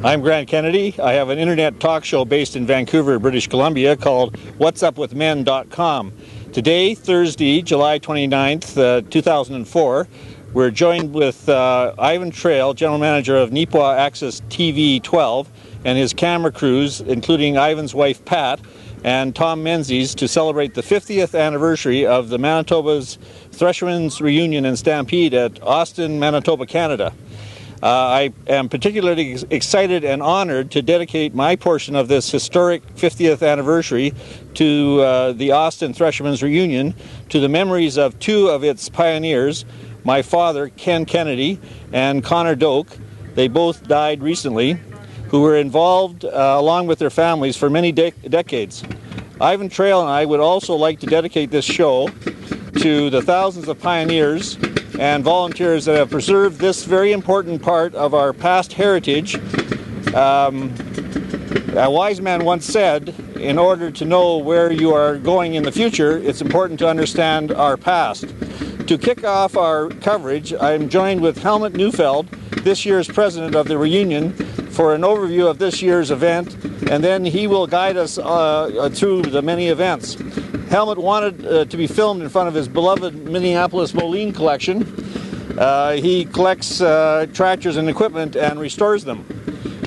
I'm Grant Kennedy. I have an internet talk show based in Vancouver, British Columbia called whatsupwithmen.com. Today, Thursday, July 29th, 2004, we're joined with Ivan Trail, General Manager of Nipah Access TV 12, and his camera crews, including Ivan's wife Pat and Tom Menzies, to celebrate the 50th anniversary of the Manitoba's Thresherman's Reunion and Stampede at Austin, Manitoba, Canada. I am particularly excited and honored to dedicate my portion of this historic 50th anniversary to the Austin Thresherman's Reunion, to the memories of two of its pioneers, my father, Ken Kennedy, and Connor Doak. They both died recently, who were involved along with their families for many decades. Ivan Trail and I would also like to dedicate this show to the thousands of pioneers and volunteers that have preserved this very important part of our past heritage. A wise man once said, in order to know where you are going in the future, it's important to understand our past. To kick off our coverage, I'm joined with Helmut Neufeld, this year's president of the reunion, for an overview of this year's event, and then he will guide us through the many events. Helmut wanted to be filmed in front of his beloved Minneapolis Moline collection. He collects tractors and equipment and restores them.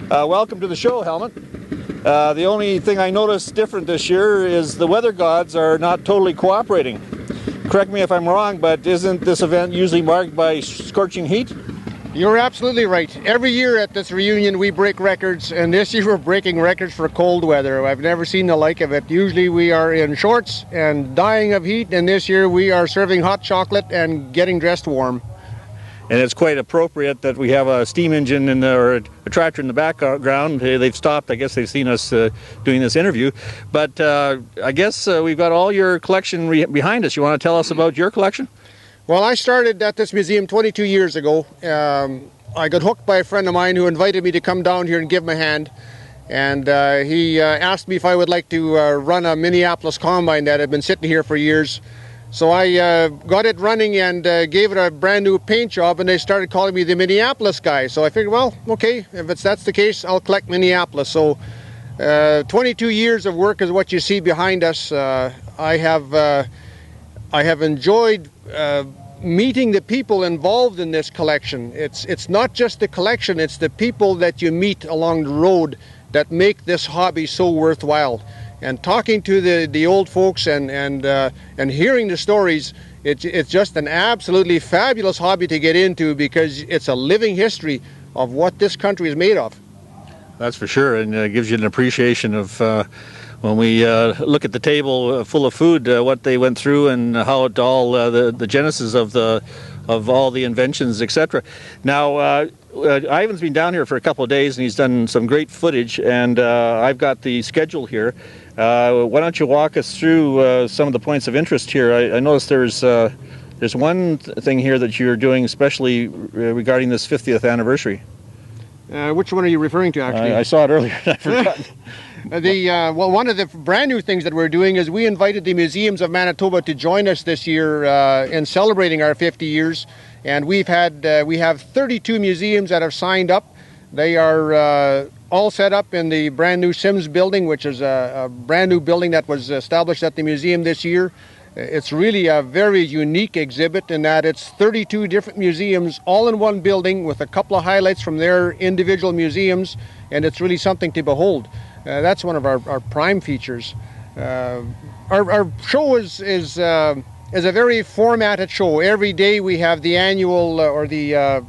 Welcome to the show, Helmut. The only thing I noticed different this year is the weather gods are not totally cooperating. Correct me if I'm wrong, but isn't this event usually marked by scorching heat? You're absolutely right. Every year at this reunion we break records, and this year we're breaking records for cold weather. I've never seen the like of it. Usually we are in shorts and dying of heat, and this year we are serving hot chocolate and getting dressed warm. And it's quite appropriate that we have a steam engine or a tractor in the background. They've stopped. I guess they've seen us doing this interview. But I guess we've got all your collection behind us. You want to tell us about your collection? Well, I started at this museum 22 years ago. I got hooked by a friend of mine who invited me to come down here and give him a hand. And he asked me if I would like to run a Minneapolis combine that had been sitting here for years. So I got it running and gave it a brand new paint job, and they started calling me the Minneapolis guy. So I figured, well, okay, if that's the case, I'll collect Minneapolis. So 22 years of work is what you see behind us. I have enjoyed meeting the people involved in this collection. It's not just the collection, it's the people that you meet along the road that make this hobby so worthwhile. And talking to the old folks and hearing the stories, it's just an absolutely fabulous hobby to get into, because it's a living history of what this country is made of. That's for sure, and it gives you an appreciation of when we look at the table full of food, what they went through and how it all the genesis of all the inventions, etc. Now, Ivan's been down here for a couple of days and he's done some great footage, and I've got the schedule here. Why don't you walk us through some of the points of interest here? I noticed there's one thing here that you're doing especially regarding this 50th anniversary. Which one are you referring to, actually? I saw it earlier and I forgot. Well, one of the brand new things that we're doing is we invited the museums of Manitoba to join us this year in celebrating our 50 years. And we have 32 museums that have signed up. They are all set up in the brand new Sims building, which is a brand new building that was established at the museum this year. It's really a very unique exhibit in that it's 32 different museums all in one building with a couple of highlights from their individual museums, and it's really something to behold. That's one of our prime features. Our show is a very formatted show. Every day we have the annual or the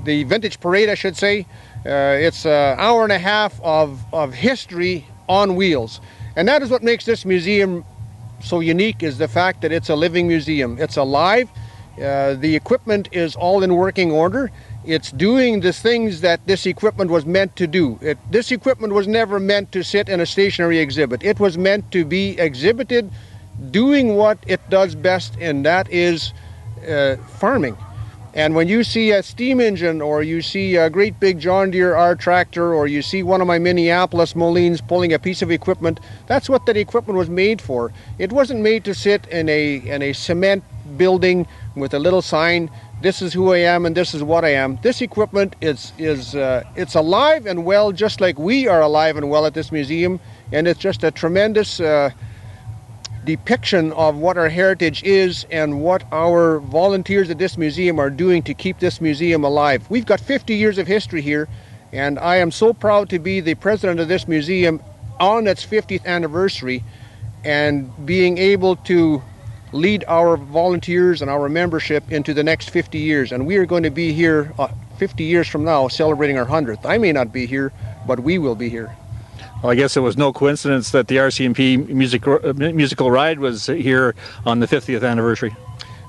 vintage parade, I should say. It's an hour and a half of history on wheels, and that is what makes this museum so unique, is the fact that it's a living museum. It's alive. The equipment is all in working order. It's doing the things that this equipment was meant to do. This equipment was never meant to sit in a stationary exhibit. It was meant to be exhibited doing what it does best, and that is farming. And when you see a steam engine, or you see a great big John Deere R tractor, or you see one of my Minneapolis Molines pulling a piece of equipment, that's what that equipment was made for. It wasn't made to sit in a cement building with a little sign. this is who I am and this is what I am. This equipment is it's alive and well, just like we are alive and well at this museum, and it's just a tremendous depiction of what our heritage is and what our volunteers at this museum are doing to keep this museum alive. We've got 50 years of history here, and I am so proud to be the president of this museum on its 50th anniversary, and being able to lead our volunteers and our membership into the next 50 years. And we are going to be here 50 years from now celebrating our 100th. I may not be here, but we will be here. Well, I guess it was no coincidence that the RCMP musical ride was here on the 50th anniversary.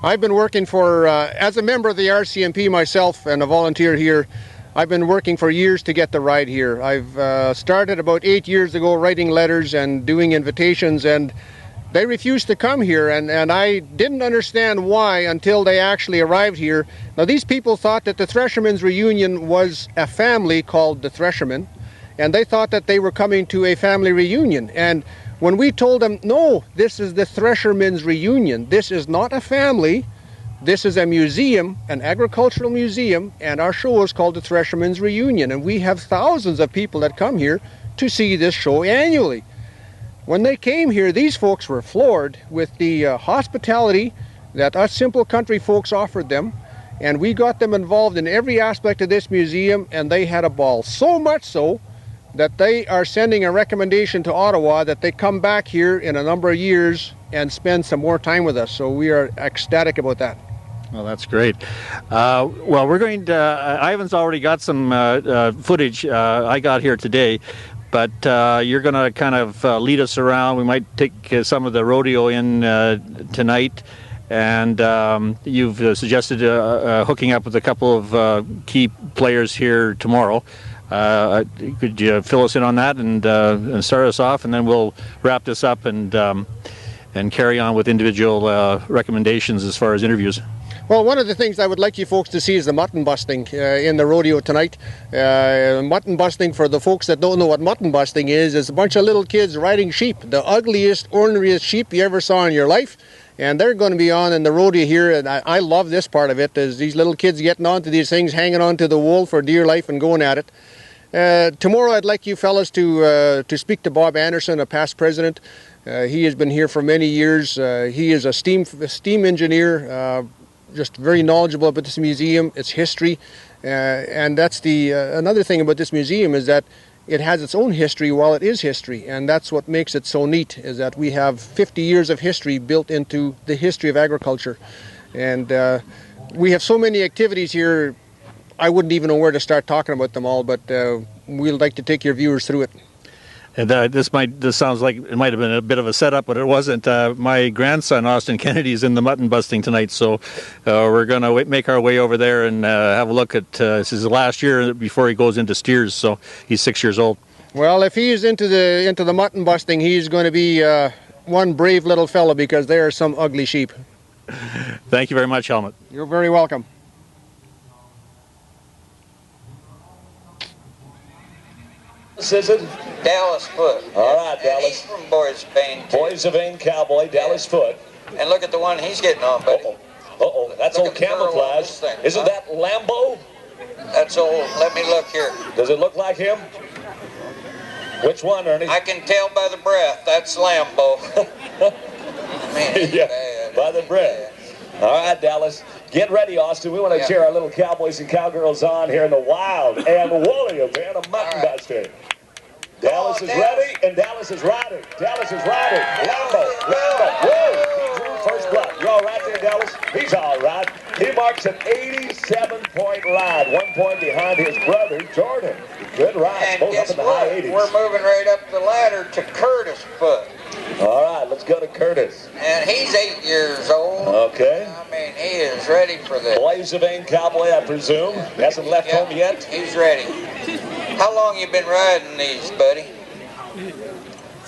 I've been working for, as a member of the RCMP myself and a volunteer here, I've been working for years to get the ride here. I've started about 8 years ago writing letters and doing invitations, and they refused to come here, and I didn't understand why until they actually arrived here. Now, these people thought that the Thresherman's reunion was a family called the Thresherman, and they thought that they were coming to a family reunion. And when we told them, no, this is the Thresherman's reunion, this is not a family, this is a museum, an agricultural museum, and our show is called the Thresherman's Reunion, and we have thousands of people that come here to see this show annually. When they came here, these folks were floored with the hospitality that us simple country folks offered them, and we got them involved in every aspect of this museum, and they had a ball. So much so that they are sending a recommendation to Ottawa that they come back here in a number of years and spend some more time with us. So we are ecstatic about that. Well, that's great. Well, we're going to, Ivan's already got some footage I got here today, but you're going to kind of lead us around. We might take some of the rodeo in tonight, and you've suggested hooking up with a couple of key players here tomorrow. Could you fill us in on that and start us off, and then we'll wrap this up and carry on with individual recommendations as far as interviews. Well, one of the things I would like you folks to see is the mutton busting in the rodeo tonight. Mutton busting, for the folks that don't know what mutton busting is a bunch of little kids riding sheep, the ugliest, orneriest sheep you ever saw in your life. And they're going to be on in the rodeo here, and I love this part of it, is these little kids getting onto these things, hanging onto the wool for dear life and going at it. Tomorrow I'd like you fellas to speak to Bob Anderson, a past president. He has been here for many years. He is a steam engineer, just very knowledgeable about this museum, its history, and that's the another thing about this museum is that it has its own history while it is history, and that's what makes it so neat, is that we have 50 years of history built into the history of agriculture. And we have so many activities here, I wouldn't even know where to start talking about them all, but we'd like to take your viewers through it. And this sounds like it might have been a bit of a setup, but it wasn't. My grandson, Austin Kennedy, is in the mutton busting tonight, so we're going to make our way over there and have a look at, this is the last year before he goes into steers, so he's 6 years old. Well, if he is into the mutton busting, he's going to be one brave little fellow, because there are some ugly sheep. Thank you very much, Helmut. You're very welcome. This is it? Dallas Foot. All right, Dallas. He's from Boys of Vain, too. Boys of Vain Cowboy, Dallas Foot. And look at the one he's getting on, buddy. Uh-oh, that's Look old at the fur on camouflage. this thing, Isn't huh? that Lambo? That's old. Let me look here. Does it look like him? Which one, Ernie? I can tell by the breath. That's Lambo. Man, he's Yeah, bad. by the breath. All right, Dallas. Get ready, Austin. We want to cheer our little cowboys and cowgirls on here in the wild and woolly event of mutton busting. Dallas is ready, and Dallas is riding. Dallas is riding. Lambo. Whoa, he drew first blood. You all right there, Dallas? He's all right. He marks an 87-point ride, 1 point behind his brother, Jordan. Good ride, And both up guess in the what? high 80s. We're moving right up the ladder to Curtis Foot. All right, let's go to Curtis. And he's 8 years old. Okay. I mean, he is ready for this. Boys of Vain Cowboy, I presume. Hasn't left home yet. He's ready. How long you been riding these, buddy?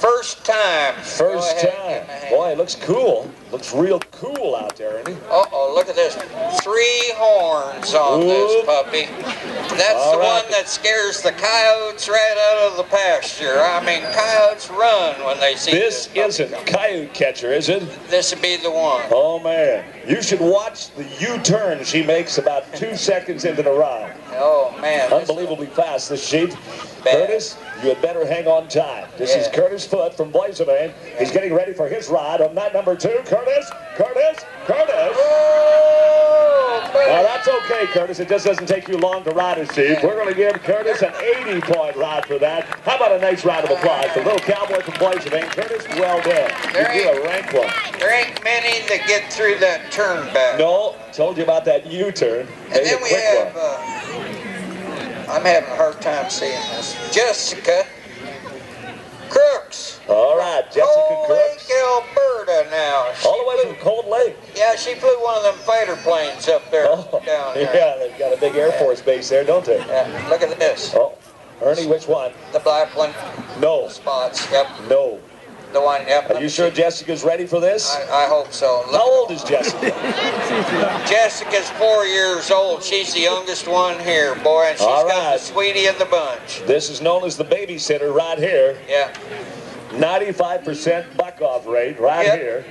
First time. First time. Boy, it looks cool. Looks real cool out there, isn't he? Uh-oh, look at this. 3 horns on this puppy. That's the one that scares the coyotes right out of the pasture. I mean, coyotes run when they see this. This isn't Coyote Catcher, is it? This would be the one. Oh, man. You should watch the U-turn she makes about 2 seconds into the ride. Oh, man. Unbelievably fast, this sheep. Curtis, you had better hang on tight. This is Curtis Foote from Blazerman. He's getting ready for his ride on night number 2. Curtis! Well, that's okay, Curtis. It just doesn't take you long to ride a sheep. We're going to give Curtis an 80-point ride for that. How about a nice round of applause for little cowboy from Blazerman? Curtis, well done. You're a rank one. There ain't many that get through that turn back. No, told you about that U-turn. And then we have, I'm having a hard time seeing this, Jessica Crooks. All right, Jessica Cold Crooks. Lake, Alberta now. All the way from Cold Lake. Yeah, she flew one of them fighter planes up there, down there. Yeah, they've got a big Air Force base there, don't they? Yeah, look at this. Oh, Ernie, which one? The black one. No. Spots, yep. No. The one, yep. Are you sure Jessica's ready for this? I hope so. How old is Jessica? Jessica's 4 years old. She's the youngest one here, boy, and she's got the sweetie in the bunch. This is known as the babysitter right here. Yeah. 95% buck-off rate right here.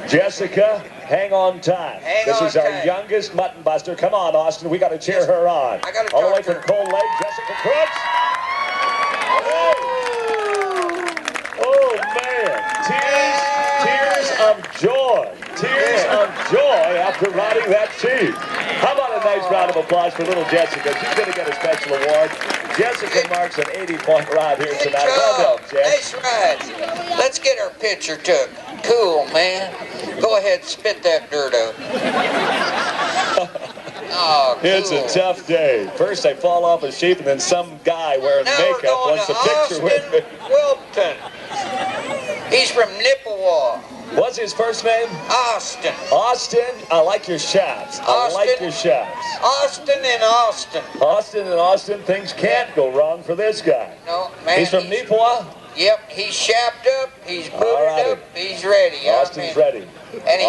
Jessica, hang on tight. This is our youngest mutton buster. Come on, Austin. We got to cheer her on. I gotta all the way talk from to her. Cold Lake, Jessica Crooks. Oh, man. Tears of joy. Tears of joy after riding that sheep. How about a nice round of applause for little Jessica? She's going to get a special award. Jessica marks an 80-point ride here tonight. Well done, Jess. Nice ride. Let's get our picture took. Cool, man. Go ahead, spit that dirt out. Oh, cool. It's a tough day. First I fall off a sheep, and then some guy wearing makeup wants a picture with me. Wilton. He's from Nippewa. What's his first name? Austin. Austin, I like your shafts. I like your shafts. Austin and Austin. Austin and Austin, things can't go wrong for this guy. No, man. He's from Nippewa? Yep, he's shapped up, he's booted up, he's ready. Austin's ready. And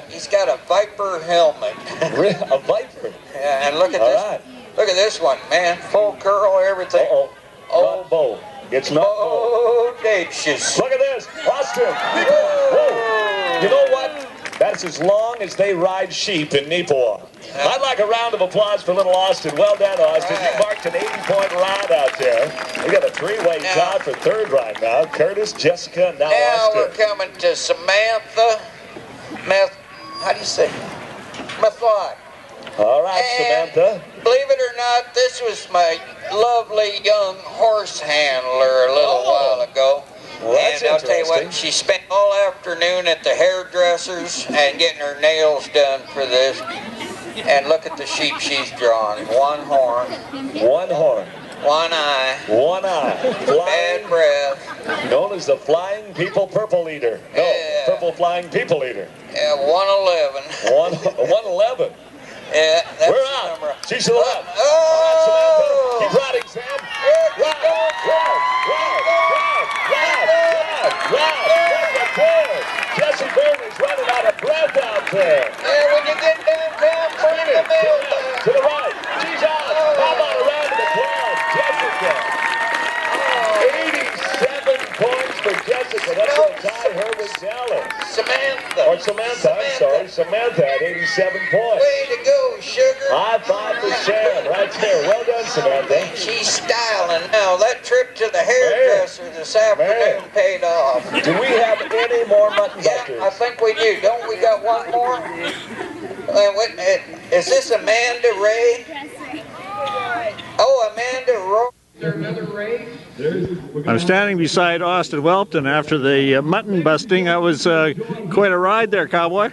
he's got a Viper helmet. A Viper? Yeah, and look at this. Look at this one, man. Full curl, everything. Not bow. It's not bow. Audacious. Look at this. Austin. Whoa. You know what? That's as long as they ride sheep in Nippewa. I'd like a round of applause for little Austin. Well done, Austin. You marked an 80-point ride out there. We got a 3-way tie for third right now. Curtis, Jessica, and now Austin. Now we're coming to Samantha. How do you say? Mathod. All right, Samantha. Believe it or not, this was my lovely young horse handler a little while ago. Well, that's and I'll tell you what, she spent all afternoon at the hairdressers and getting her nails done for this. And look at the sheep she's drawn. One horn. One horn. One eye. One eye. Bad breath. Known as the Flying People Purple Eater. No, Purple Flying People Eater. Yeah, 111. 111. Yeah, that's we're the out. number. She's to the left. Oh! All right, Samantha. Keep riding, Sam. Ride. Jesse Burney's running out of breath out there. Yeah, when you get downtown, bring the mail back. To the right. She's out. How about a round of applause? Jessica. 87 points for Jessica. That's going to tie her with Dallas. Samantha. I'm sorry. Samantha at 87 points. Way to go, sugar. High five for Sam right there. Well done, Samantha. She's styling now. That trip to the hairdresser this afternoon paid off. Do we have any more mutton busters? Yeah, I think we do. Don't we got one more? Is this Amanda Ray? Oh, Amanda Roy. Is there another Ray? I'm standing beside Austin Welton after the mutton busting. That was quite a ride there, cowboy.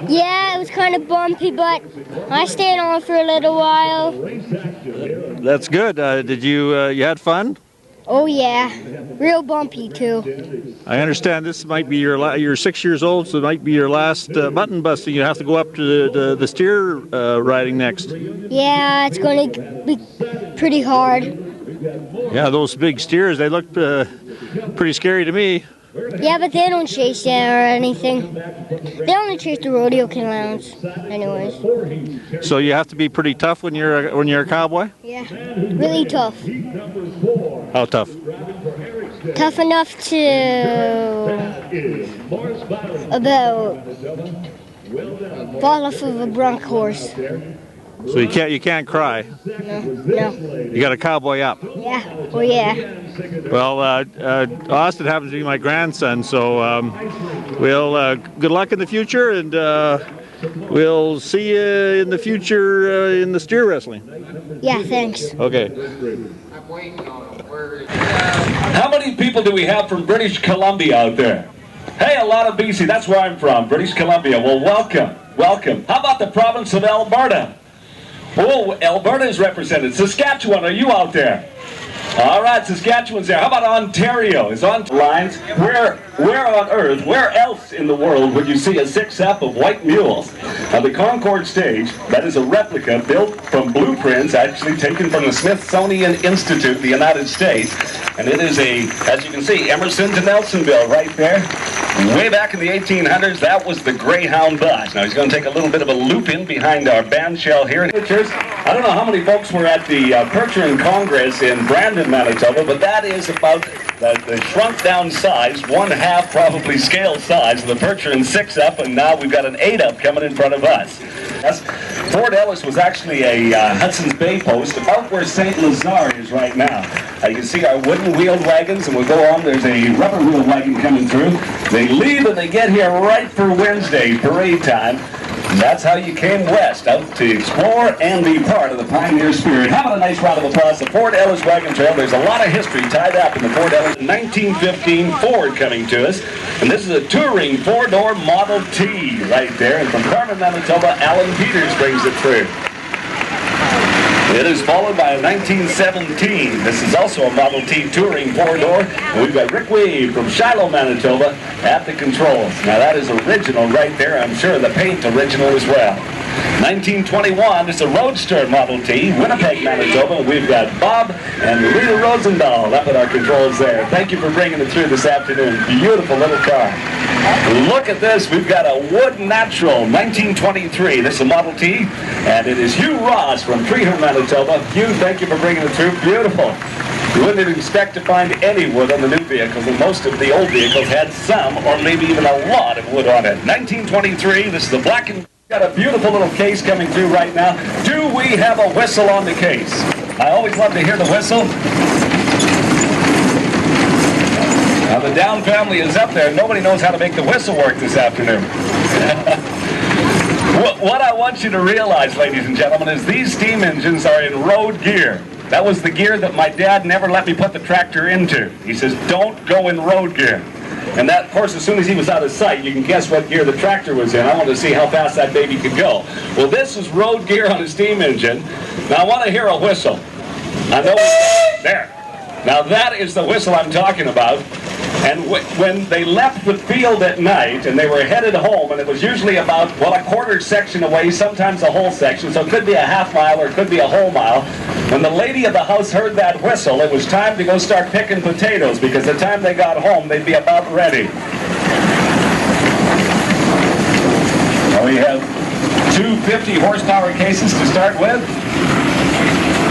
Yeah, it was kind of bumpy, but I stayed on for a little while. That's good. Did you had fun? Oh yeah, real bumpy too. I understand this might be you're 6 years old, so it might be your last mutton busting. You have to go up to the steer riding next. Yeah, it's going to be pretty hard. Yeah, those big steers, they look pretty scary to me. Yeah, but they don't chase you or anything. They only chase the rodeo clowns, anyways. So you have to be pretty tough when you're a cowboy? Yeah, really tough. How tough? Tough enough to about fall off of a bronc horse. So you can't cry. No. You got a cowboy up. Yeah. Oh yeah. Well, Austin happens to be my grandson, so we'll good luck in the future, and we'll see you in the future in the steer wrestling. Yeah. Thanks. Okay. How many people do we have from British Columbia out there? Hey, a lot of BC. That's where I'm from, British Columbia. Well, welcome. Welcome. How about the province of Alberta? Oh, Alberta is represented. Saskatchewan, are you out there? All right, Saskatchewan's there. How about Ontario? Is on lines? Where on earth, where else in the world would you see a six-up of white mules? Now, the Concord stage, that is a replica built from blueprints actually taken from the Smithsonian Institute of the United States. And it is as you can see, Emerson to Nelsonville right there. Way back in the 1800s, that was the Greyhound bus. Now, he's going to take a little bit of a loop in behind our band shell here. I don't know how many folks were at the Thresherman Congress in Brandon, Manitoba, but that is about the shrunk down size, 1/2 probably scale size of the Thresherman 6-up, and now we've got an 8-up coming in front of us. Fort Ellis was actually a Hudson's Bay post about where St. Lazare is right now. You can see our wooden wheeled wagons, and we'll go on. There's a rubber wheeled wagon coming through. They leave and they get here right for Wednesday parade time. And that's how you came west, out to explore and be part of the pioneer spirit. How about a nice round of applause? The Fort Ellis Wagon Trail. There's a lot of history tied up in the Fort Ellis 1915 Ford coming to us. And this is a touring four-door Model T right there. And from Carmen, Manitoba, Alan Peters brings it through. It is followed by a 1917. This is also a Model T touring four-door. And we've got Rick Weave from Shiloh, Manitoba at the controls. Now that is original right there. I'm sure the paint original as well. 1921 is a Roadster Model T, Winnipeg, Manitoba. We've got Bob and Rita Rosendahl up at our controls there. Thank you for bringing it through this afternoon. Beautiful little car. Look at this. We've got a Wood Natural 1923. This is a Model T, and it is Hugh Ross from Thresherman, Manitoba. Hugh, thank you for bringing it through. Beautiful. You wouldn't expect to find any wood on the new vehicles, and most of the old vehicles had some or maybe even a lot of wood on it. 1923. This is the black and... Got a beautiful little case coming through right now. Do we have a whistle on the case? I always love to hear the whistle. Now the Down family is up there. Nobody knows how to make the whistle work this afternoon. What I want you to realize, ladies and gentlemen, is these steam engines are in road gear. That was the gear that my dad never let me put the tractor into. He says, don't go in road gear. And that, of course, as soon as he was out of sight, you can guess what gear the tractor was in. I wanted to see how fast that baby could go. Well, this is road gear on a steam engine. Now, I want to hear a whistle. I know there. Now, that is the whistle I'm talking about. And when they left the field at night and they were headed home, and it was usually about, well, a quarter section away, sometimes a whole section, so it could be a half mile or it could be a whole mile. When the lady of the house heard that whistle, it was time to go start picking potatoes, because the time they got home, they'd be about ready. Well, we have two 50 horsepower cases to start with.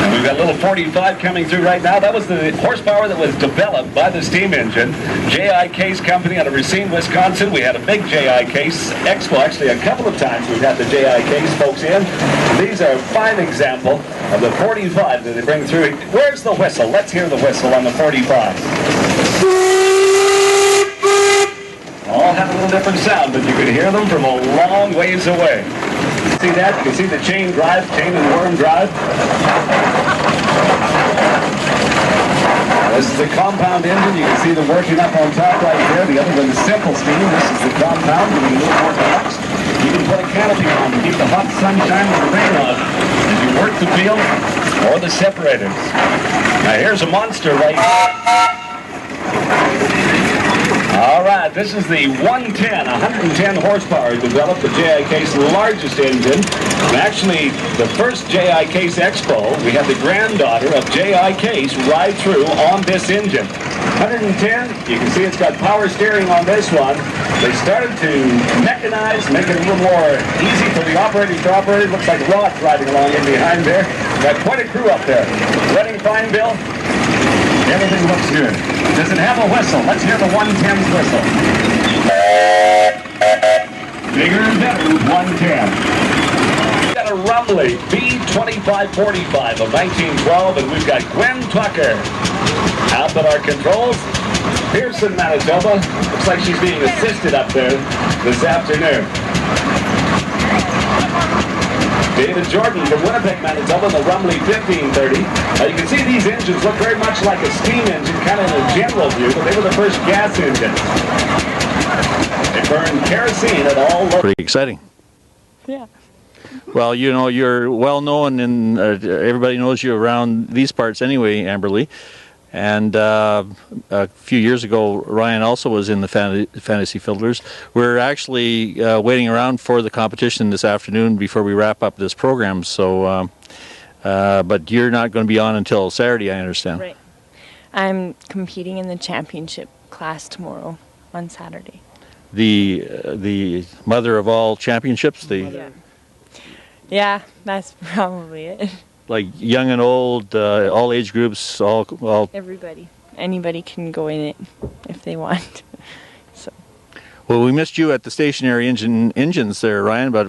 And we've got a little 45 coming through right now. That was the horsepower that was developed by the steam engine. J.I. Case Company out of Racine, Wisconsin. We had a big J.I. Case expo. Actually, a couple of times we've had the J.I. Case folks in. And these are a fine example of the 45 that they bring through. Where's the whistle? Let's hear the whistle on the 45. All have a little different sound, but you could hear them from a long ways away. See that? You can see the chain drive, chain and worm drive. This is the compound engine. You can see them working up on top right there. The other one is simple steam. This is the compound, giving a little more relaxed. You can put a canopy on to keep the hot sunshine and the rain on as you work the field or the separators. Now here's a monster right here. All right. This is the 110 horsepower developed, the J.I. Case largest engine. And actually, the first J.I. Case Expo, we had the granddaughter of J.I. Case ride through on this engine. 110, you can see it's got power steering on this one. They started to mechanize, make it a little more easy for the operators to operate. Looks like Rod driving along in behind there. Got quite a crew up there. Running fine, Bill? Everything looks good. Does it have a whistle? Let's hear the 110's whistle. Bigger and better with 110. We've got a Rumbly B2545 of 1912, and we've got Gwen Tucker out at our controls. Pearson, Manitoba. Looks like she's being assisted up there this afternoon. David Jordan from Winnipeg, Manitoba, the Rumbly 1530. You can see these engines look very much like a steam engine, kind of in a general view, but they were the first gas engines. They burned kerosene at all levels. Pretty exciting. Yeah. Well, you know, you're well known, and everybody knows you around these parts anyway, Amberly. And a few years ago, Ryan also was in the Fantasy Fiddlers. We're actually waiting around for the competition this afternoon before we wrap up this program. So, but you're not going to be on until Saturday, I understand. Right. I'm competing in the championship class tomorrow on Saturday. The mother of all championships. Yeah, that's probably it. Like young and old, all age groups, all. Everybody, anybody can go in it if they want. So. Well, we missed you at the stationary engines there, Ryan, but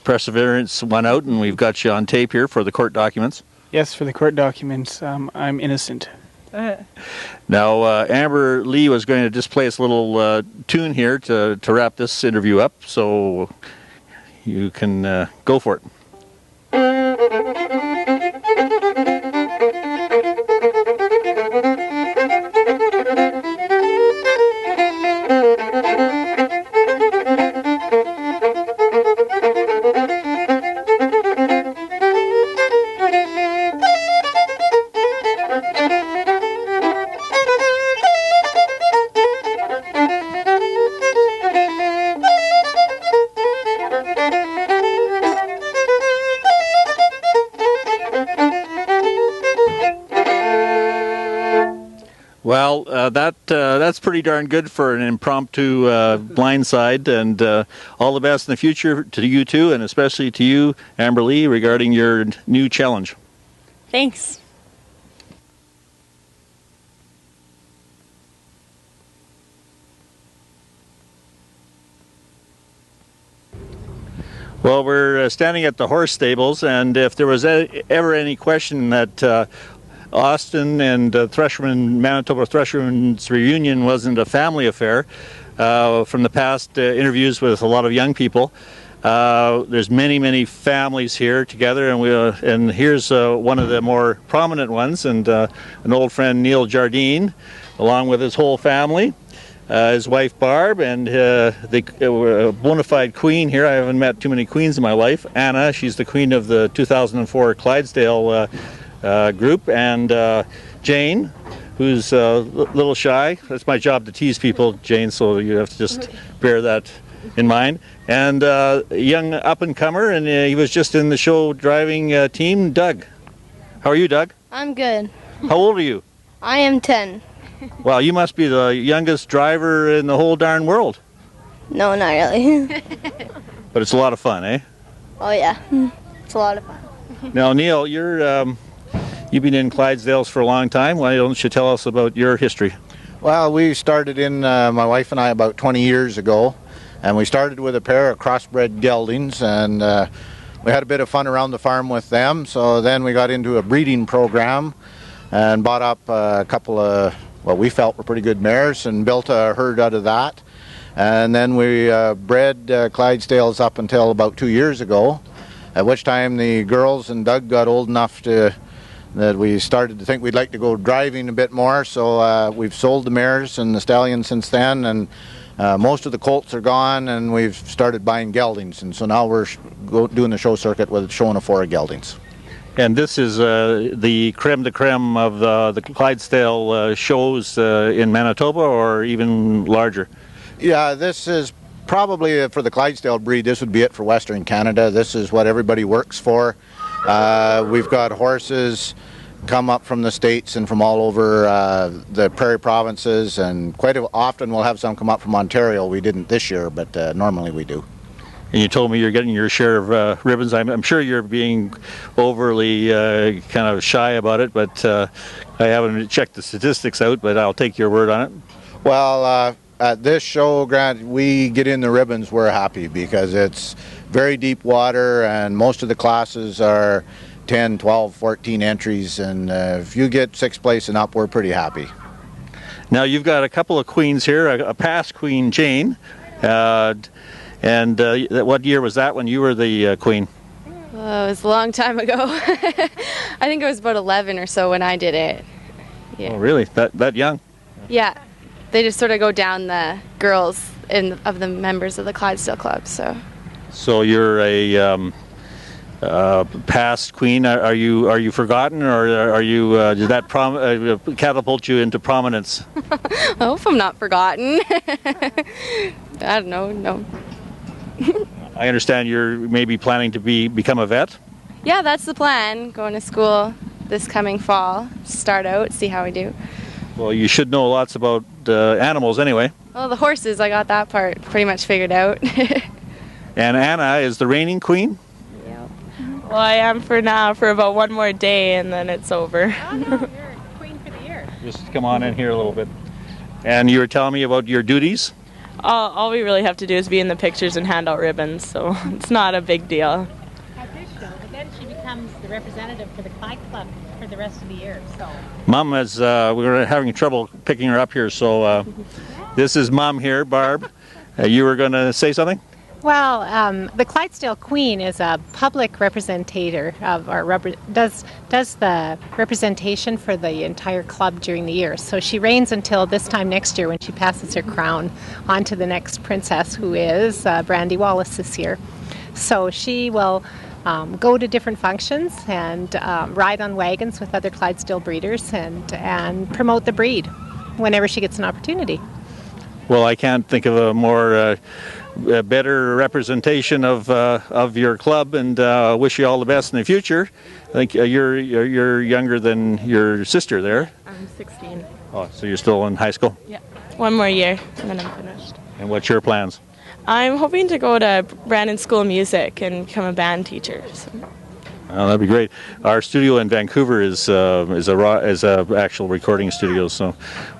Perseverance won out, and we've got you on tape here for the court documents. Yes, for the court documents, I'm innocent. Now, Amber Lee was going to just play us a little tune here to wrap this interview up, so you can go for it. Well, that's pretty darn good for an impromptu blindside, and all the best in the future to you too, and especially to you, Amber Lee, regarding your new challenge. Thanks. Well, we're standing at the horse stables, and if there was ever any question that Austin and Thresherman, Manitoba Thresherman's reunion wasn't a family affair, from the past interviews with a lot of young people, there's many families here together, and here's one of the more prominent ones, and an old friend, Neil Jardine, along with his whole family. His wife Barb, and the bona fide queen here. I haven't met too many queens in my life. Anna, she's the queen of the 2004 Clydesdale group, and Jane, who's a little shy. That's my job to tease people, Jane, so you have to just bear that in mind. And a young up-and-comer, and he was just in the show driving team, Doug. How are you, Doug? I'm good. How old are you? I am 10. Well, you must be the youngest driver in the whole darn world. No, not really. But it's a lot of fun, eh? Oh yeah, it's a lot of fun. Now, Neil, you've been in Clydesdales for a long time. Why don't you tell us about your history? Well, we started in, my wife and I, about 20 years ago, and we started with a pair of crossbred geldings, and we had a bit of fun around the farm with them. So then we got into a breeding program and bought up a couple of what we felt were pretty good mares and built a herd out of that. And then we bred Clydesdales up until about 2 years ago, at which time the girls and Doug got old enough that we started to think we'd like to go driving a bit more. So we've sold the mares and the stallions since then, and most of the colts are gone, and we've started buying geldings. And so now we're doing the show circuit with showing a 4 geldings. And this is the creme de creme of the Clydesdale shows in Manitoba, or even larger? Yeah, this is probably for the Clydesdale breed. This would be it for Western Canada. This is what everybody works for. We've got horses come up from the States and from all over the prairie provinces, and quite often we'll have some come up from Ontario. We didn't this year, but normally we do. And you told me you're getting your share of ribbons. I'm sure you're being overly kind of shy about it, but I haven't checked the statistics out, but I'll take your word on it. Well, at this show, Grant, we get in the ribbons, we're happy because it's very deep water and most of the classes are 10, 12, 14 entries, and if you get 6th place and up, we're pretty happy. Now you've got a couple of queens here, a past Queen Jane, and what year was that when you were the queen? It was a long time ago. I think it was about 11 or so when I did it. Yeah. Oh really? That young? Yeah. They just sort of go down the girls of the members of the Clydesdale Club. So you're a past queen. Are you forgotten, or are you did that catapult you into prominence? I hope I'm not forgotten. I don't know. No. I understand you're maybe planning to become a vet. Yeah, that's the plan. Going to school this coming fall. Start out, see how we do. Well, you should know lots about animals anyway. Well, the horses, I got that part pretty much figured out. And Anna is the reigning queen? Yeah. Well, I am for now, for about one more day, and then it's over. Oh, no, you're queen for the year. Just come on in here a little bit. And you were telling me about your duties? All we really have to do is be in the pictures and hand out ribbons, so it's not a big deal. At this show, but then she becomes the representative for the Clyde Club for the rest of the year. So, Mom is, we were having trouble picking her up here, so this is Mom here, Barb. You were going to say something? well, the Clydesdale Queen is a public representative of, or does the representation for the entire club during the year. So she reigns until this time next year when she passes her crown on to the next princess, who is Brandy Wallace this year. So she will go to different functions and ride on wagons with other Clydesdale breeders and promote the breed whenever she gets an opportunity. Well, I can't think of a more a better representation of your club, and wish you all the best in the future. I think you're younger than your sister there. I'm 16. Oh, so you're still in high school? Yeah. One more year, and then I'm finished. And what's your plans? I'm hoping to go to Brandon School of Music and become a band teacher. So. Oh, that'd be great. Our studio in Vancouver is a actual recording studio, so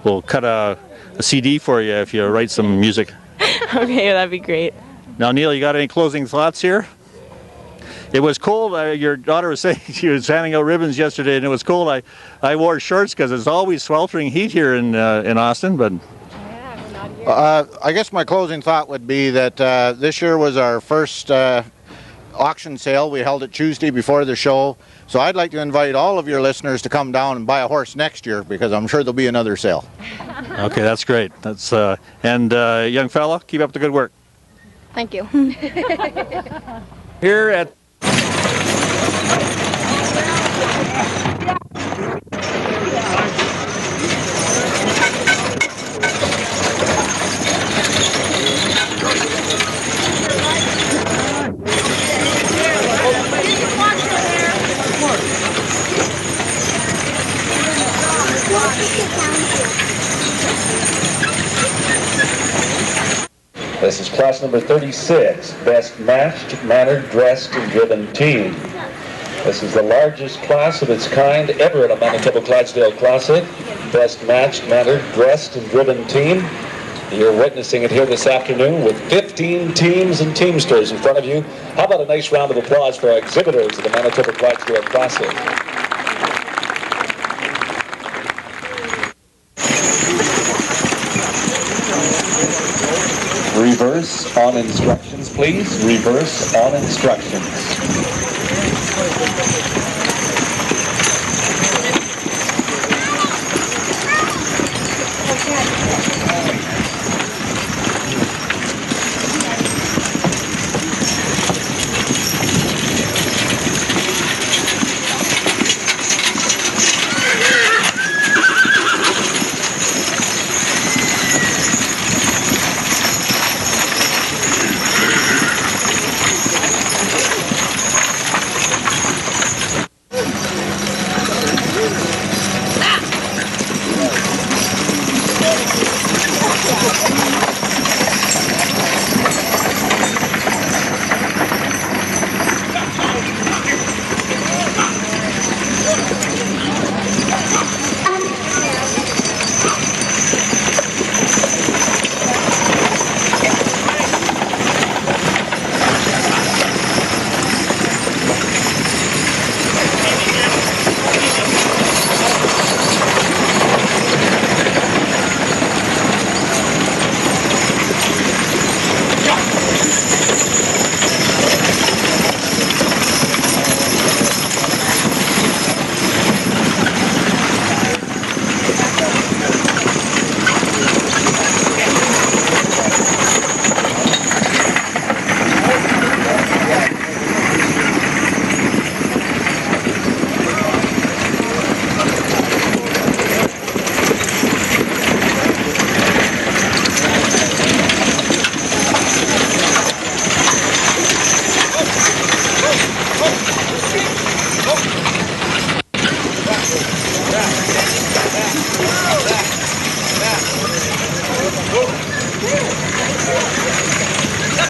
we'll cut a CD for you if you write some music. Okay, that'd be great. Now, Neil, you got any closing thoughts here? It was cold. Your daughter was saying she was handing out ribbons yesterday, and it was cold. I wore shorts because it's always sweltering heat here in Austin, but. I guess my closing thought would be that this year was our first auction sale. We held it Tuesday before the show. So I'd like to invite all of your listeners to come down and buy a horse next year, because I'm sure there'll be another sale. Okay, that's great. That's and young fella, keep up the good work. Thank you. Here at This is class number 36, Best Matched, Mannered, Dressed, and Driven Team. This is the largest class of its kind ever at a Manitoba Clydesdale Classic. Best Matched, Mannered, Dressed, and Driven Team. You're witnessing it here this afternoon with 15 teams and teamsters in front of you. How about a nice round of applause for our exhibitors of the Manitoba Clydesdale Classic? Reverse on instructions, please. Reverse on instructions.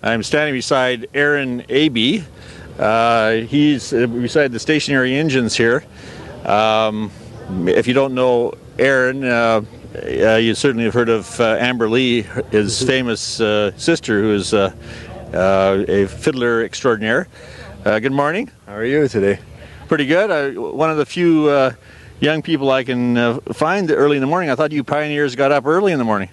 I'm standing beside Aaron Abbey. He's beside the stationary engines here. If you don't know Aaron, you certainly have heard of Amber Lee, his famous sister, who is a fiddler extraordinaire. Good morning. How are you today? Pretty good. One of the few young people I can find early in the morning. I thought you pioneers got up early in the morning.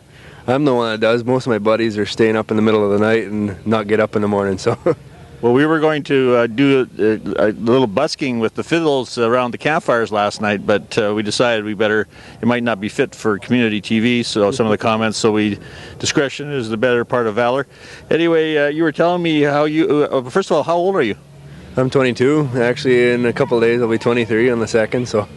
I'm the one that does. Most of my buddies are staying up in the middle of the night and not get up in the morning. So, well, we were going to do a little busking with the fiddles around the campfires last night, but we decided it might not be fit for community TV. So some of the comments. So discretion is the better part of valor. Anyway, you were telling me how you. First of all, how old are you? I'm 22. Actually, in a couple of days I'll be 23 on the 2nd. So.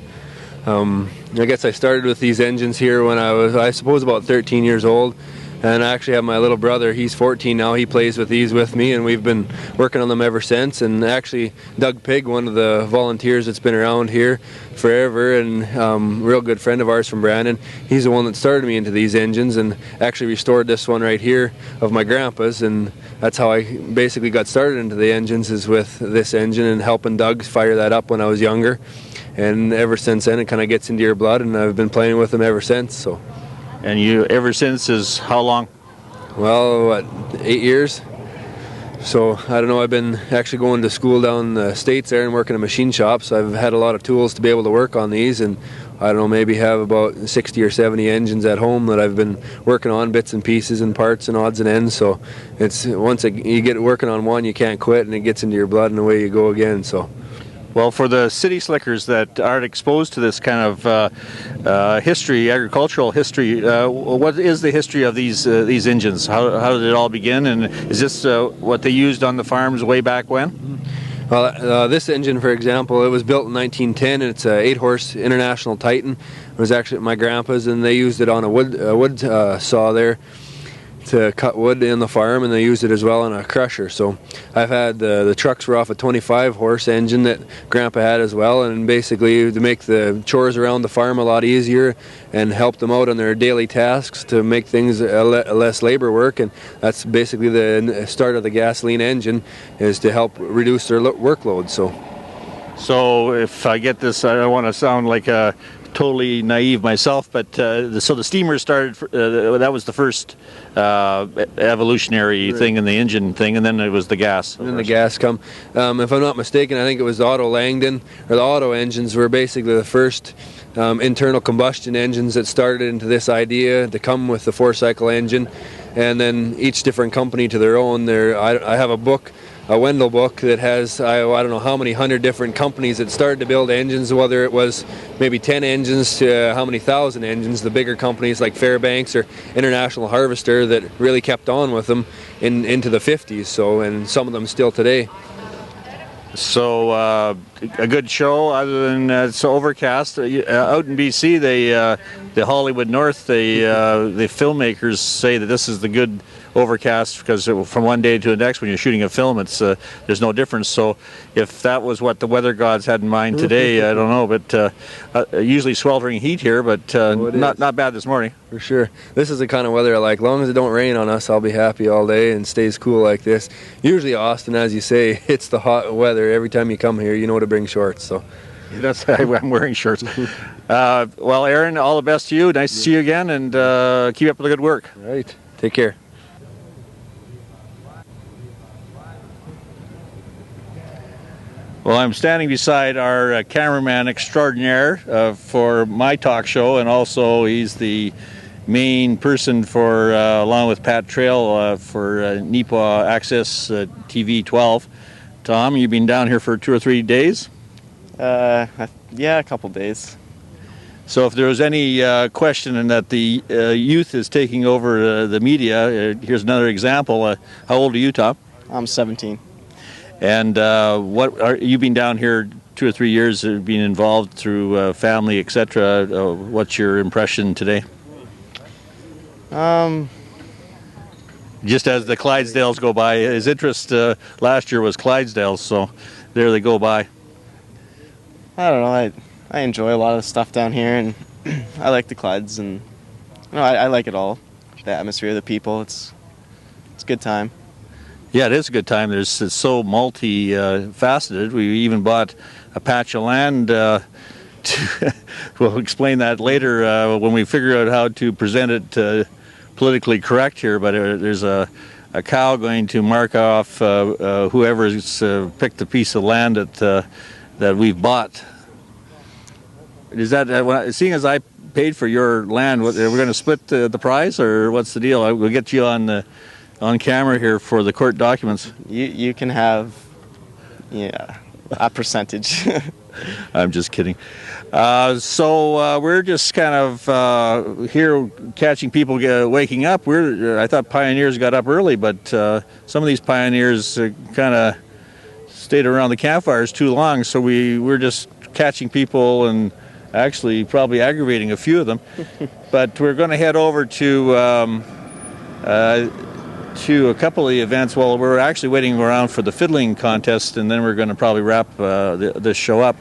I guess I started with these engines here when I suppose, about 13 years old. And I actually have my little brother, he's 14 now, he plays with these with me, and we've been working on them ever since. And actually, Doug Pigg, one of the volunteers that's been around here forever, and real good friend of ours from Brandon, he's the one that started me into these engines and actually restored this one right here of my grandpa's. And that's how I basically got started into the engines, is with this engine and helping Doug fire that up when I was younger. And ever since then, it kind of gets into your blood, and I've been playing with them ever since. So. And you ever since is how long? Well, 8 years. So I don't know. I've been actually going to school down the States there and working in machine shops. So I've had a lot of tools to be able to work on these, and I don't know, maybe have about 60 or 70 engines at home that I've been working on, bits and pieces and parts and odds and ends. So it's once you get working on one, you can't quit, and it gets into your blood, and away you go again. So. Well, for the city slickers that aren't exposed to this kind of history, agricultural history, what is the history of these engines? How did it all begin? And is this what they used on the farms way back when? Well, this engine, for example, it was built in 1910, and it's a 8-horse International Titan. It was actually at my grandpa's, and they used it on a wood saw there to cut wood in the farm, and they used it as well on a crusher. So I've had the trucks were off a 25-horse engine that Grandpa had as well, and basically to make the chores around the farm a lot easier and help them out on their daily tasks to make things less labor work. And that's basically the start of the gasoline engine, is to help reduce their workload. So if I get this, I don't want to sound like a totally naive myself, but so the steamer started, that was the first evolutionary thing in the engine thing, and then it was the gas. And then the gas come. If I'm not mistaken, I think it was the Otto Langdon, or the Otto engines were basically the first internal combustion engines that started into this idea to come with the 4-cycle engine. And then each different company to their own. I have a book, a Wendell book, that has I don't know how many 100 different companies that started to build engines, whether it was maybe 10 engines to how many thousand engines. The bigger companies like Fairbanks or International Harvester that really kept on with them into the 50s. So, and some of them still today. So a good show, other than it's overcast. Out in BC, the Hollywood North, the filmmakers say that this is the good overcast, because from one day to the next, when you're shooting a film, it's there's no difference. So if that was what the weather gods had in mind today, I don't know, but usually sweltering heat here, but not bad this morning. For sure. This is the kind of weather I like. As long as it don't rain on us, I'll be happy all day and stays cool like this. Usually Austin, as you say, it's the hot weather. Every time you come here, you know to bring shorts. So I'm wearing shorts. Well, Aaron, all the best to you. Nice to see you again, and keep up the good work. All right. Take care. Well, I'm standing beside our cameraman extraordinaire for my talk show, and also he's the main person for, along with Pat Trail, for NEPA Access TV 12. Tom, you've been down here for 2 or 3 days? Yeah, a couple days. So if there was any question in that the youth is taking over the media, here's another example. How old are you, Tom? I'm 17. And you've been down here 2 or 3 years, being involved through family, etc. What's your impression today? Just as the Clydesdales go by, his interest last year was Clydesdales, so there they go by. I don't know. I enjoy a lot of the stuff down here, and I like the Clydes, and I like it all. The atmosphere, the people, it's a good time. Yeah, it is a good time. It's so multi-faceted. We even bought a patch of land. We'll explain that later when we figure out how to present it politically correct here. But there's a cow going to mark off whoever's picked the piece of land that we've bought. Is that seeing as I paid for your land? We're going to split the prize, or what's the deal? We'll get you on camera here for the court documents. You can have, a percentage. I'm just kidding. So we're just kind of here catching people waking up. I thought pioneers got up early, but some of these pioneers kind of stayed around the campfires too long. So we're just catching people and actually probably aggravating a few of them. But we're going to head over to a couple of the events. Well, we're actually waiting around for the fiddling contest, and then we're going to probably wrap this show up.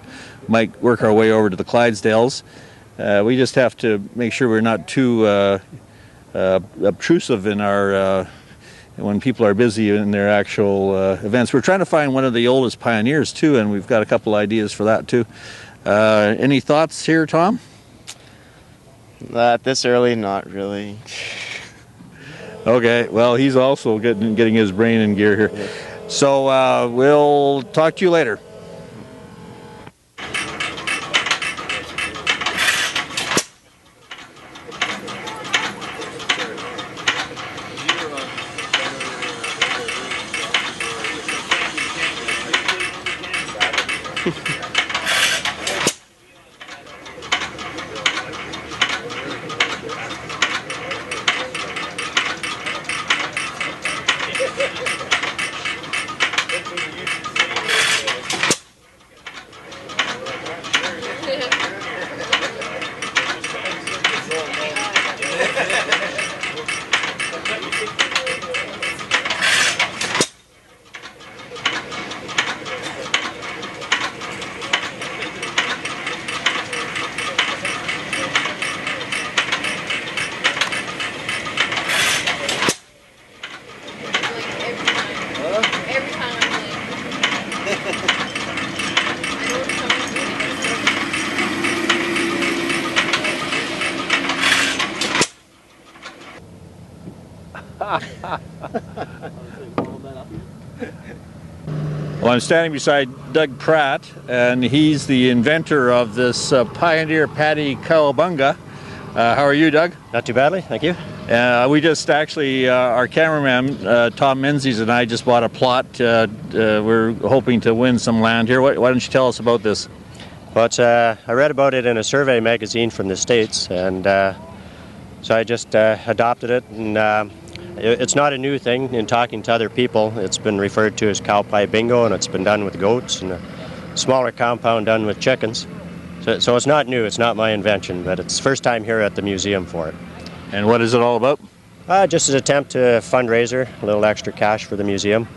Might work our way over to the Clydesdales. We just have to make sure we're not too obtrusive in our when people are busy in their actual events. We're trying to find one of the oldest pioneers too, and we've got a couple ideas for that too. Any thoughts here, Tom? This early, not really. Okay, well, he's also getting his brain in gear here. Yeah. So we'll talk to you later. Well, I'm standing beside Doug Pratt, and he's the inventor of this Pioneer Paddy Cowabunga. How are you, Doug? Not too badly, thank you. We just actually, our cameraman, Tom Menzies, and I just bought a plot. We're hoping to win some land here. Why don't you tell us about this? Well, I read about it in a survey magazine from the States, and so I just adopted it. And it's not a new thing. In talking to other people, it's been referred to as cow pie bingo, and it's been done with goats, and a smaller compound done with chickens. So it's not new, it's not my invention, but it's first time here at the museum for it. And what is it all about? Just an attempt to fundraiser, a little extra cash for the museum.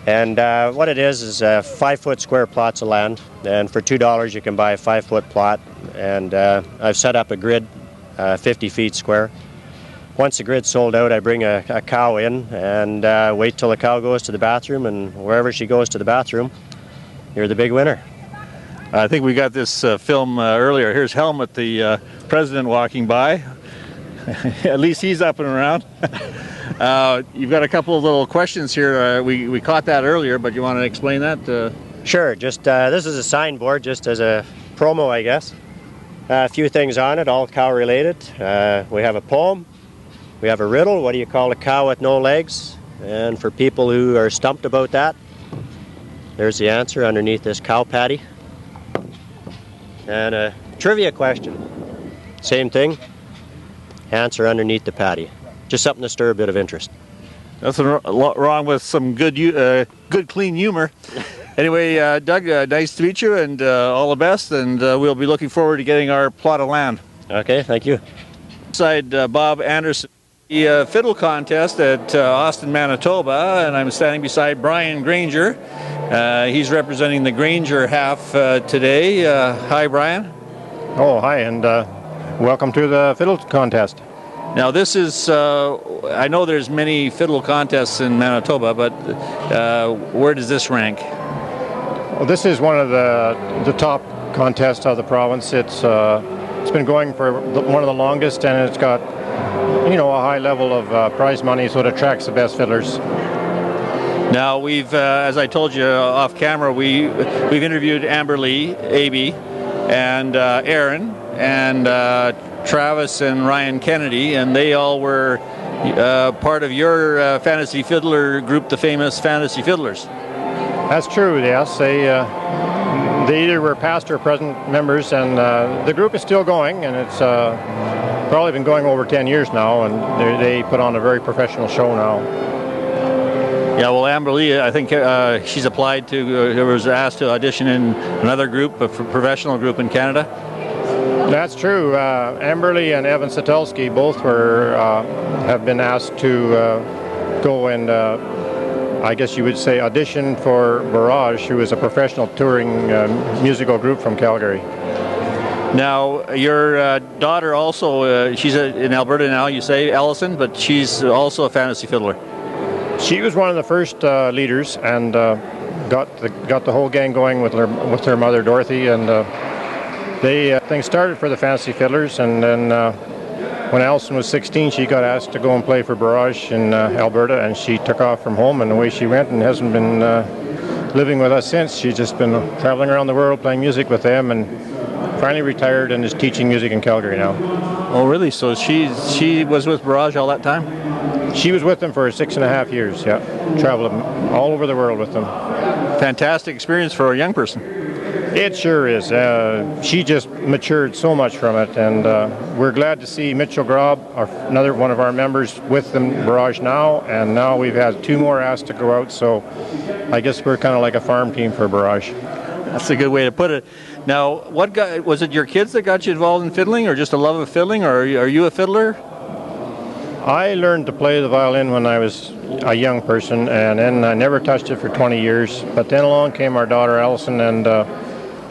And what it is 5-foot square plots of land, and for $2 you can buy a 5-foot plot. And I've set up a grid 50 feet square. Once the grid's sold out, I bring a cow in and wait till the cow goes to the bathroom, and wherever she goes to the bathroom, you're the big winner. I think we got this film earlier. Here's Helmut, the president, walking by. At least he's up and around. You've got a couple of little questions here. We caught that earlier, but you want to explain that? Sure. Just this is a signboard, just as a promo, I guess. A few things on it, all cow related. We have a poem. We have a riddle. What do you call a cow with no legs? And for people who are stumped about that, there's the answer underneath this cow patty. And a trivia question. Same thing. Answer underneath the patty. Just something to stir a bit of interest. Nothing wrong with some good clean humor. Anyway, Doug, nice to meet you, and all the best, and we'll be looking forward to getting our plot of land. Okay, thank you. Beside Bob Anderson, the fiddle contest at Austin, Manitoba, and I'm standing beside Brian Granger. He's representing the Granger half today. Hi, Brian. Oh, hi, and welcome to the fiddle contest. Now this is, I know there's many fiddle contests in Manitoba, but where does this rank? Well, this is one of the top contests of the province. It's been going for one of the longest, and it's got, you know, a high level of prize money, so it attracts the best fiddlers. Now we've, as I told you off camera, we've interviewed Amber Lee, AB, and Aaron, and Travis and Ryan Kennedy, and they all were part of your fantasy fiddler group, the famous Fantasy Fiddlers. That's true, yes. They either were past or present members, and the group is still going, and it's probably been going over 10 years now, and they put on a very professional show now. Yeah, well, Amber Lee, I think she's applied to, was asked to audition in another group, a professional group in Canada. That's true. Amberley and Evan Satulski both have been asked to go and, I guess you would say, audition for Barrage, who is a professional touring musical group from Calgary. Now, your daughter also, she's in Alberta now, you say, Allison, but she's also a fantasy fiddler. She was one of the first leaders, and got the whole gang going with her mother Dorothy, and things started for the Fantasy Fiddlers, and then when Allison was 16, she got asked to go and play for Barrage in Alberta, and she took off from home, and away she went, and hasn't been living with us since. She's just been traveling around the world playing music with them, and finally retired and is teaching music in Calgary now. Oh, really? So she was with Barrage all that time? She was with them for 6.5 years, yeah. Traveled all over the world with them. Fantastic experience for a young person. It sure is. She just matured so much from it, and we're glad to see Mitchell Grob, another one of our members, with them Barrage now, and now we've had 2 more asked to go out, so I guess we're kind of like a farm team for Barrage. That's a good way to put it. Now, was it your kids that got you involved in fiddling, or just a love of fiddling, or are you a fiddler? I learned to play the violin when I was a young person, and then I never touched it for 20 years. But then along came our daughter Allison, and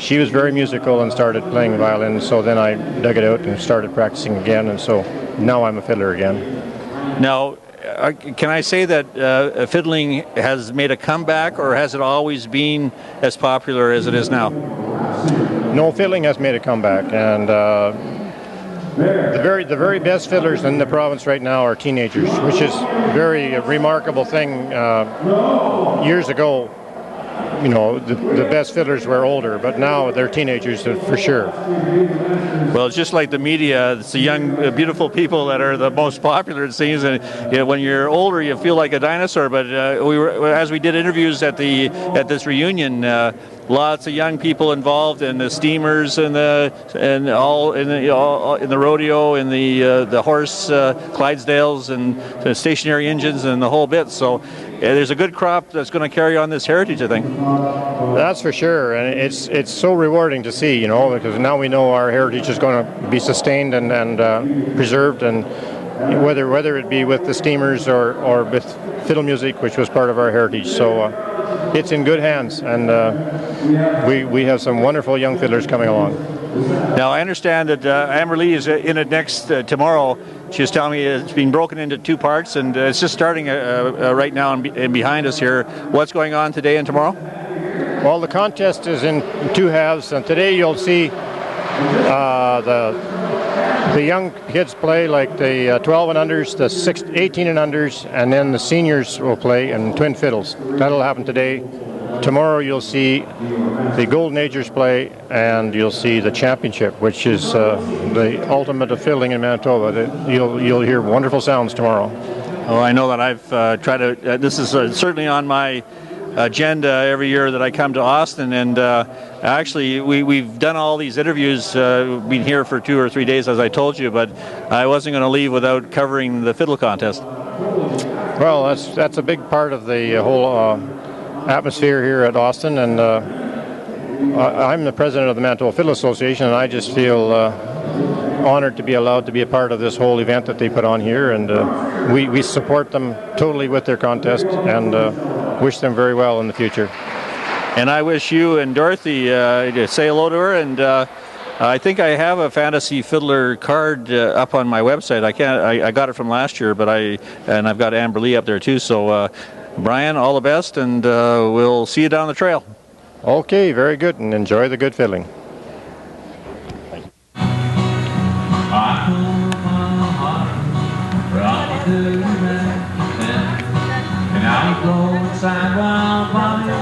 she was very musical and started playing the violin. So then I dug it out and started practicing again, and so now I'm a fiddler again. Now, can I say that fiddling has made a comeback, or has it always been as popular as it is now? No, fiddling has made a comeback, and the very best fiddlers in the province right now are teenagers, which is a very remarkable thing. Years ago, you know, the best fiddlers were older, but now they're teenagers for sure. Well, it's just like the media. It's the young, beautiful people that are the most popular, it seems. And you know, when you're older, you feel like a dinosaur. But as we did interviews at this reunion, lots of young people involved in the steamers and all in the rodeo, in the horse Clydesdales and the stationary engines and the whole bit. So there's a good crop that's going to carry on this heritage, I think. That's for sure, and it's so rewarding to see, you know, because now we know our heritage is going to be sustained and preserved, and whether it be with the steamers or with fiddle music, which was part of our heritage. So it's in good hands, and we have some wonderful young fiddlers coming along. Now, I understand that Amber Lee is in it next tomorrow. She was telling me it's being broken into 2 parts, and it's just starting right now and behind us here. What's going on today and tomorrow? Well, the contest is in 2 halves, and today you'll see the young kids play, like the 12 and unders, the 18 and unders, and then the seniors will play in twin fiddles. That'll happen today. Tomorrow you'll see the Golden Agers play, and you'll see the championship, which is the ultimate of fiddling in Manitoba. You'll hear wonderful sounds tomorrow. Oh, I know that I've tried to. This is certainly on my agenda every year that I come to Austin, and actually we've done all these interviews. We've been here for 2 or 3 days, as I told you, but I wasn't going to leave without covering the fiddle contest. Well, that's a big part of the whole atmosphere here at Austin, and I'm the president of the Manitoba Fiddle Association, and I just feel honored to be allowed to be a part of this whole event that they put on here, and we support them totally with their contest, and wish them very well in the future. And I wish you and Dorothy to say hello to her, and I think I have a Fantasy Fiddler card up on my website. I got it from last year, but I've got Amber Lee up there too. So, Brian, all the best, and we'll see you down the trail. Okay, very good, and enjoy the good fiddling. And I'll go inside while Bobby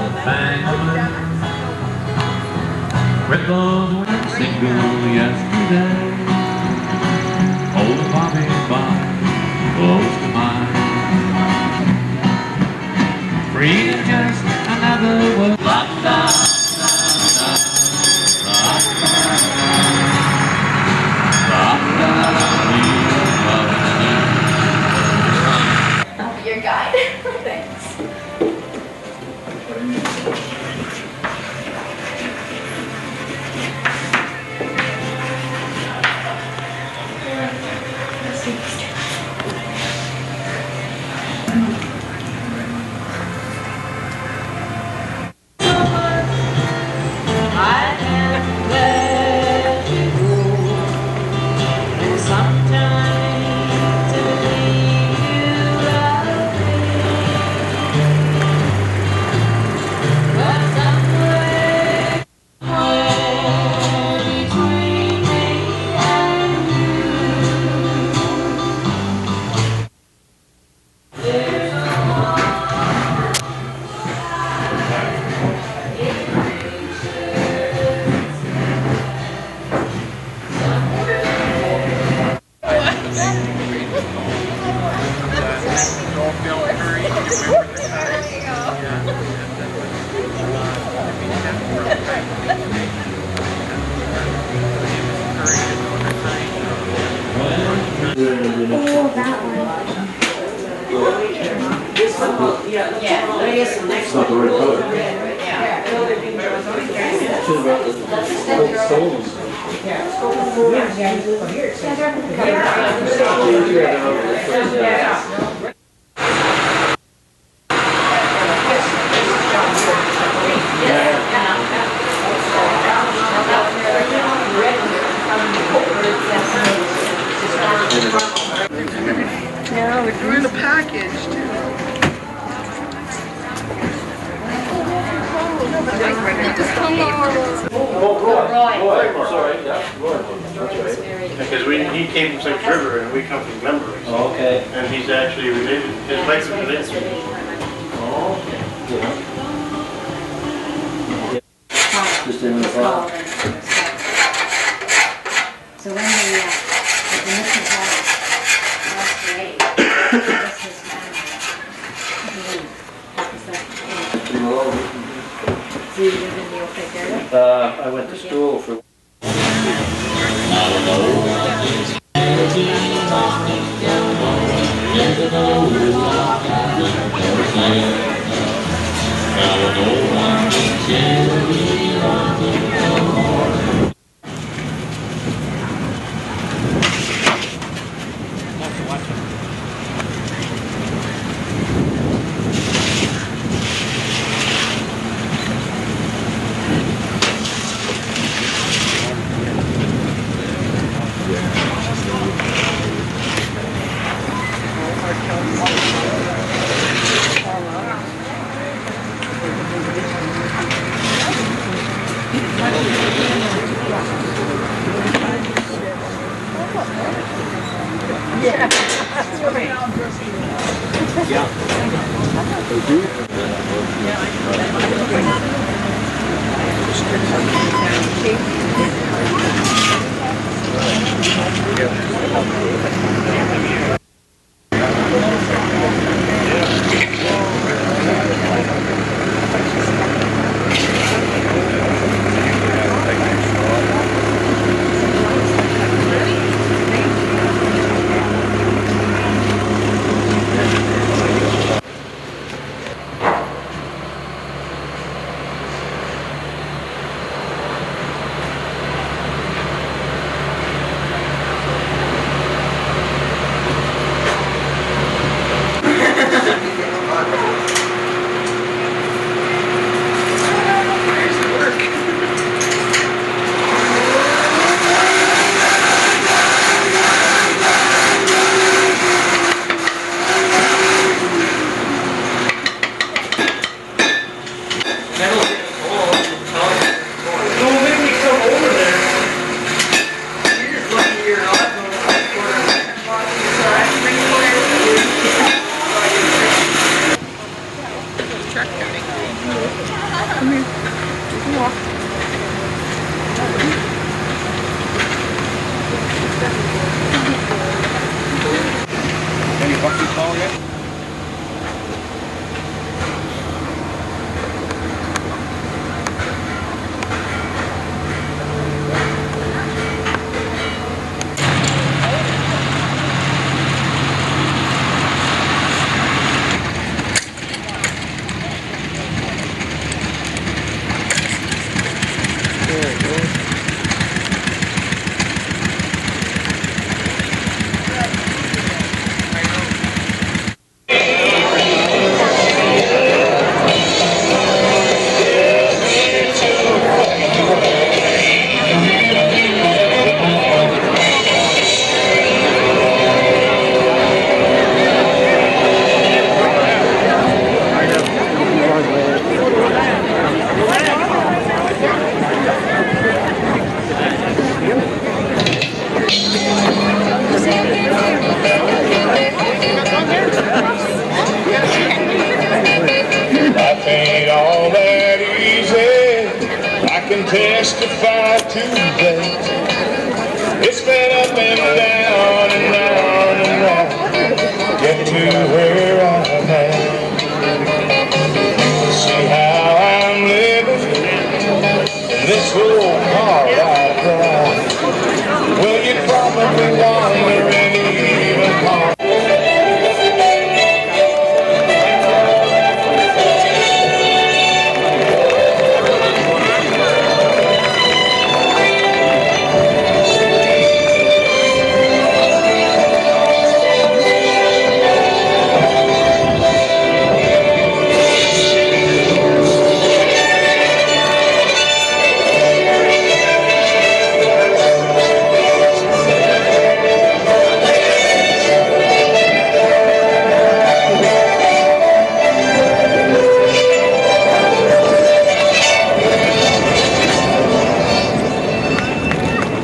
with those wings single yesterday. Old Bobby close to mine. Free is just another word. I'll be your guide. Thanks. Yeah, we're doing the package too. Just come on. Sorry, that's right. Because he came from St. River and we come from Glenbury. Oh, okay. And he's actually related, his wife is related to me. Oh, okay. Just in the front. So when the mission had last grade, this was So you live in the Oak area? I went to school for... testify today. It's been up and down and round and round, get to where I'm at. See how I'm living in this old car ride drive. Well, you'd probably wonder and even more.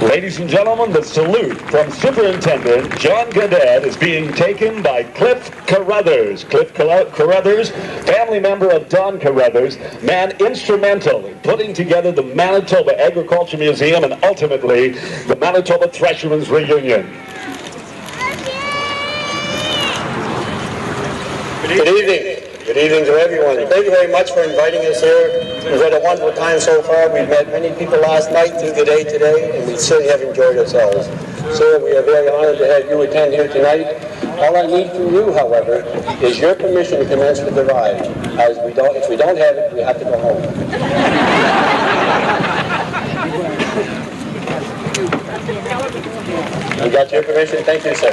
Ladies and gentlemen, the salute from Superintendent John Gadet is being taken by Cliff Carruthers. Cliff Carruthers, family member of Don Carruthers, man instrumental in putting together the Manitoba Agriculture Museum and ultimately the Manitoba Thresherman's reunion. Good evening. Good evening to everyone. Thank you very much for inviting us here. We've had a wonderful time so far. We've met many people last night through the day today, and we certainly have enjoyed ourselves. So we are very honored to have you attend here tonight. All I need from you, however, is your permission to commence with the ride. As if we don't have it, we have to go home. I got your permission. Thank you, sir.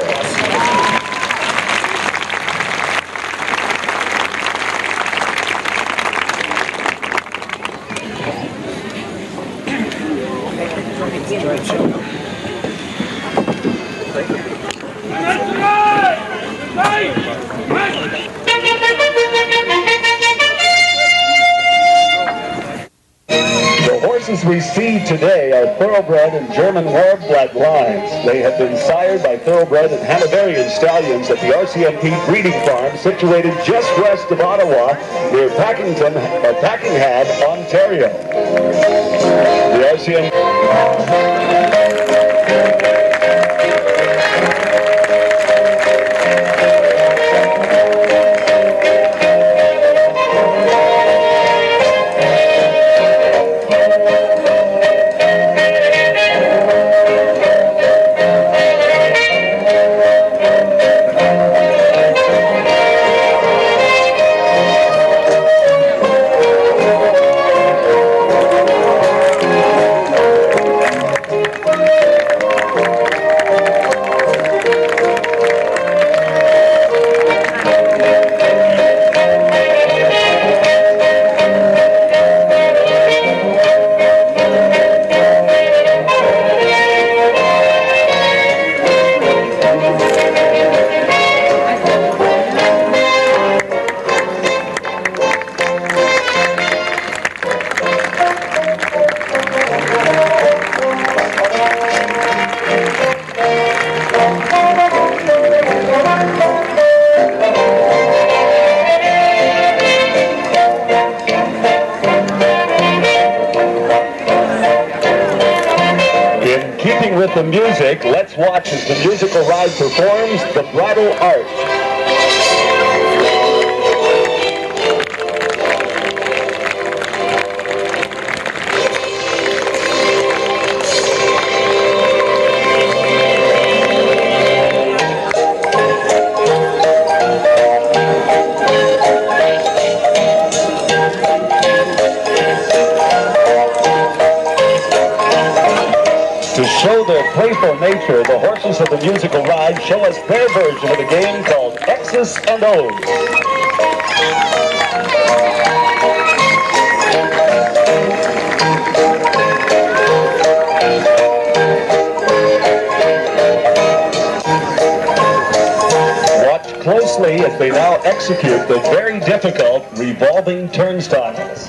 The horses we see today are thoroughbred and German war bloodlines. They have been sired by thoroughbred and Hanoverian stallions at the RCMP breeding farm situated just west of Ottawa near Packingham, Ontario. The RCMP... With the music, let's watch as the musical ride performs the Bridal Arch. To show their playful nature, the horses of the musical ride show us their version of a game called X's and O's. Watch closely as they now execute the very difficult revolving turnstiles.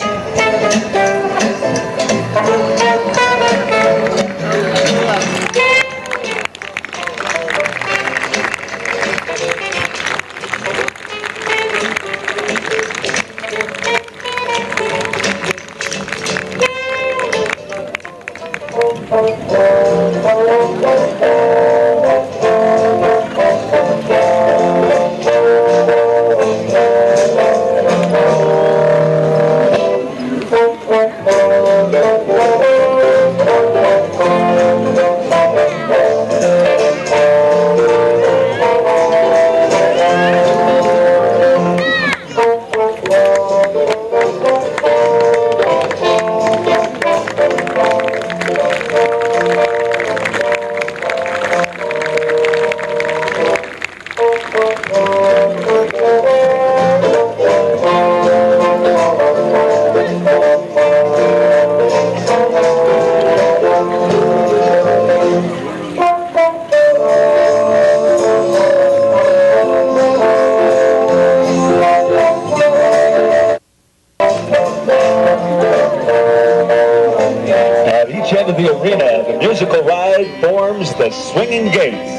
swinging gates.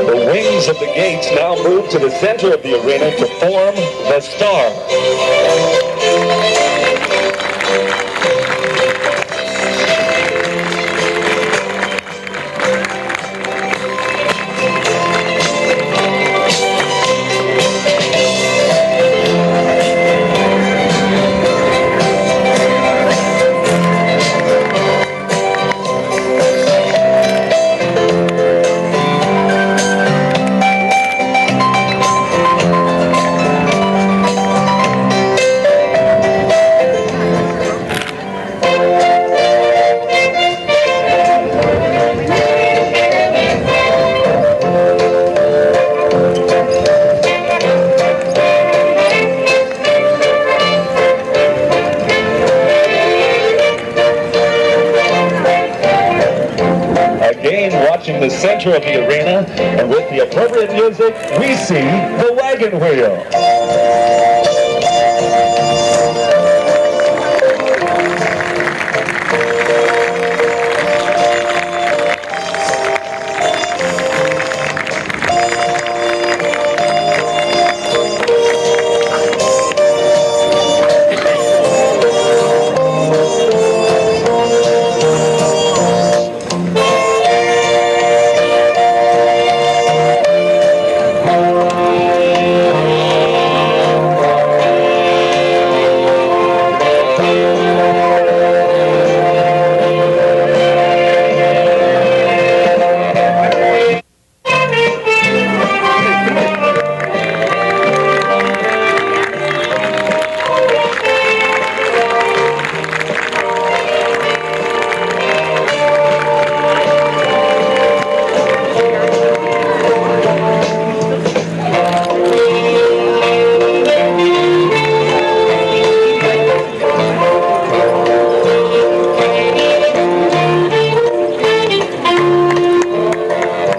The wings of the gates now move to the center of the arena to form the star. Again, watching the center of the arena, and with the appropriate music, we see the wagon wheel.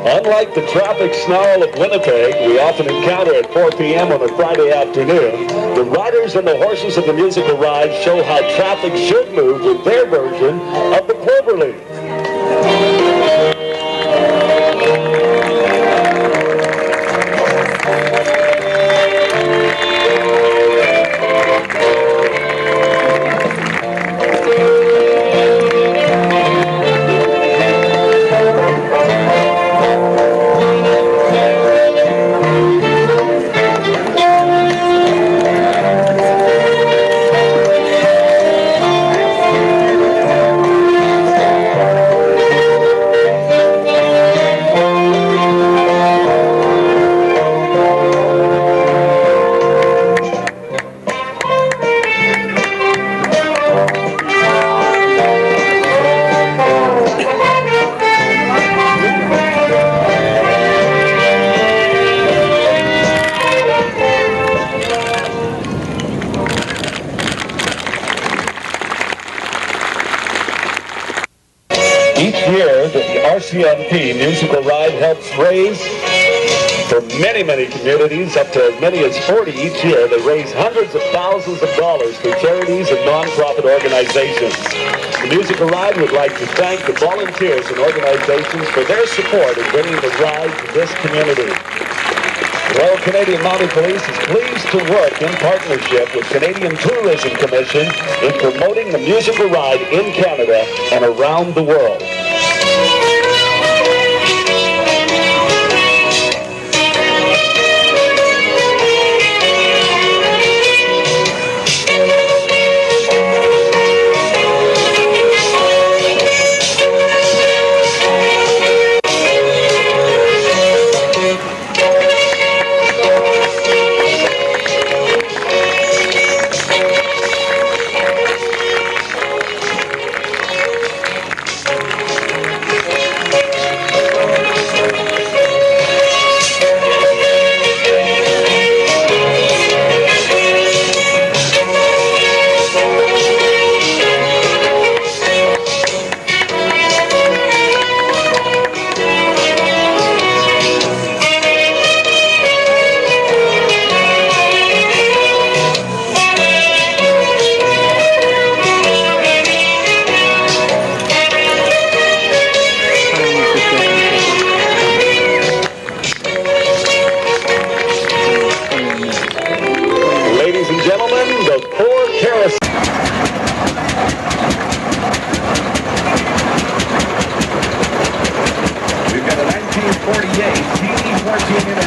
Unlike the traffic snarl of Winnipeg we often encounter at 4 p.m. on a Friday afternoon, the riders and the horses of the musical ride show how traffic should move with their version of the Cloverleaf. Each year, the RCMP musical ride helps raise for many, many communities, up to as many as 40 each year. They raise hundreds of thousands of dollars for charities and non-profit organizations. The musical ride would like to thank the volunteers and organizations for their support in bringing the ride to this community. The Royal Canadian Mounted Police is pleased to work in partnership with Canadian Tourism Commission in promoting the musical ride in Canada and around the world.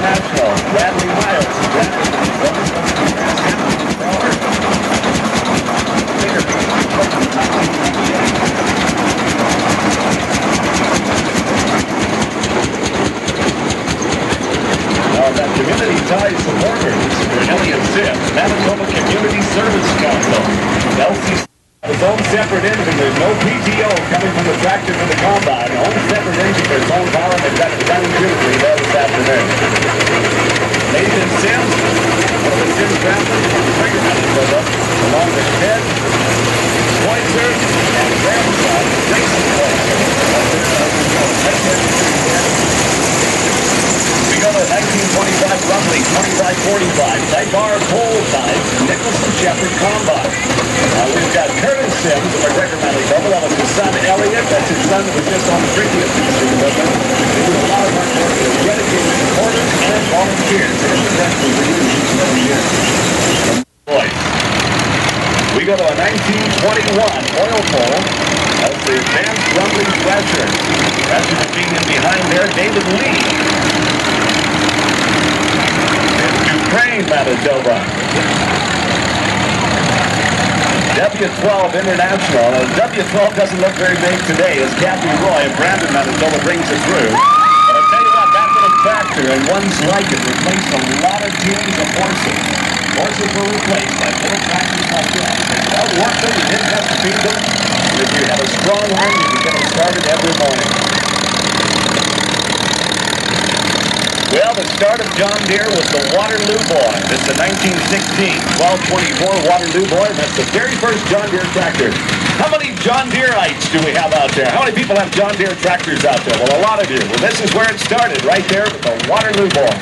International, Bradley Miles. Now that community ties supporters for Elliott Zip, Manitoba Community Service Council. LCC its own separate engine. There's no PTO coming from the tractor to the combine. Own separate engine for its own power, and they've got it done beautifully there this afternoon. Nathan Sims, one of the Sims family from Trigger Manitoba, along with Ted Schweitzer and grandson, Jason Schweitzer. We go to 1925 roughly 25-45. Type R pole type Nicholson Shepherd Combine. We've got Curtis Sims of McGregor Manitoba. That was his son Elliot. That's his son that was just on the previous piece of equipment. They do a lot of hard work with dedicated supporters and volunteers. Here's the rest of the each and every year. Boys. We go to a 1921 oil pole. That's the advanced rumbling Thresher. Thresher being in behind there, David Lee. Ukraine, Manitoba. W12 International. W12 doesn't look very big today as Kathy Roy of Brandon, Manitoba brings it through. But I'll tell you what, that little tractor and ones like it replaced a lot of teams of horses. Horses were replaced by little tractors like that. If you worked them, you didn't have to feed them. And if you had a strong arm, you could get them started every morning. Well, the start of John Deere was the Waterloo Boy. This is a 1916 1224 Waterloo Boy, and that's the very first John Deere tractor. How many John Deereites do we have out there? How many people have John Deere tractors out there? Well, a lot of you. Well, this is where it started, right there with the Waterloo Boy.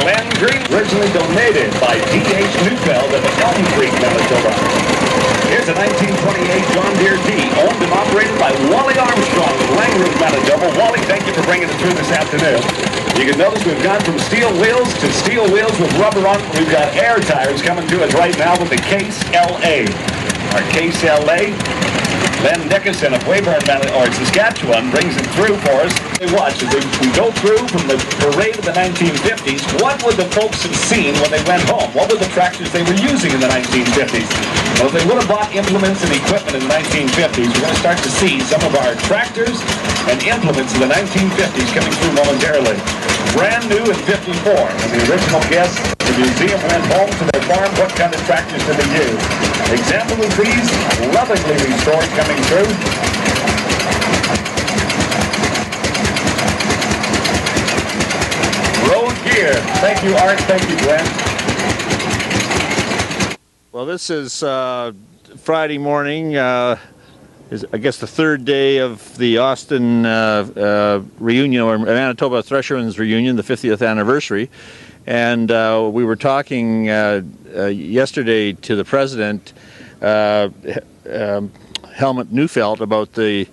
Glen Green, originally donated by D.H. Neufeld of Elm Creek, Manitoba. Here's a 1928 John Deere D, owned and operated by Wally Armstrong of Langrove, Manitoba. Wally, thank you for bringing it through this afternoon. You can notice we've gone from steel wheels to steel wheels with rubber on. We've got air tires coming to us right now with the Case LA. Our Case LA. Len Dickinson of Weyburn, Saskatchewan, brings it through for us. They watch as we go through from the parade of the 1950s. What would the folks have seen when they went home? What were the tractors they were using in the 1950s? Well, if they would have bought implements and equipment in the 1950s, we're going to start to see some of our tractors and implements in the 1950s coming through momentarily. Brand new in 54. And the original guests, the museum went home to their farm. What kind of tractors did they use? Example of these, lovingly restored coming through. Road gear. Thank you, Art. Thank you, Glenn. Well, this is Friday morning. Is I guess the third day of the Austin reunion, or Manitoba Thresherman's reunion, the 50th anniversary. And we were talking yesterday to the president, Helmut Neufeld, about the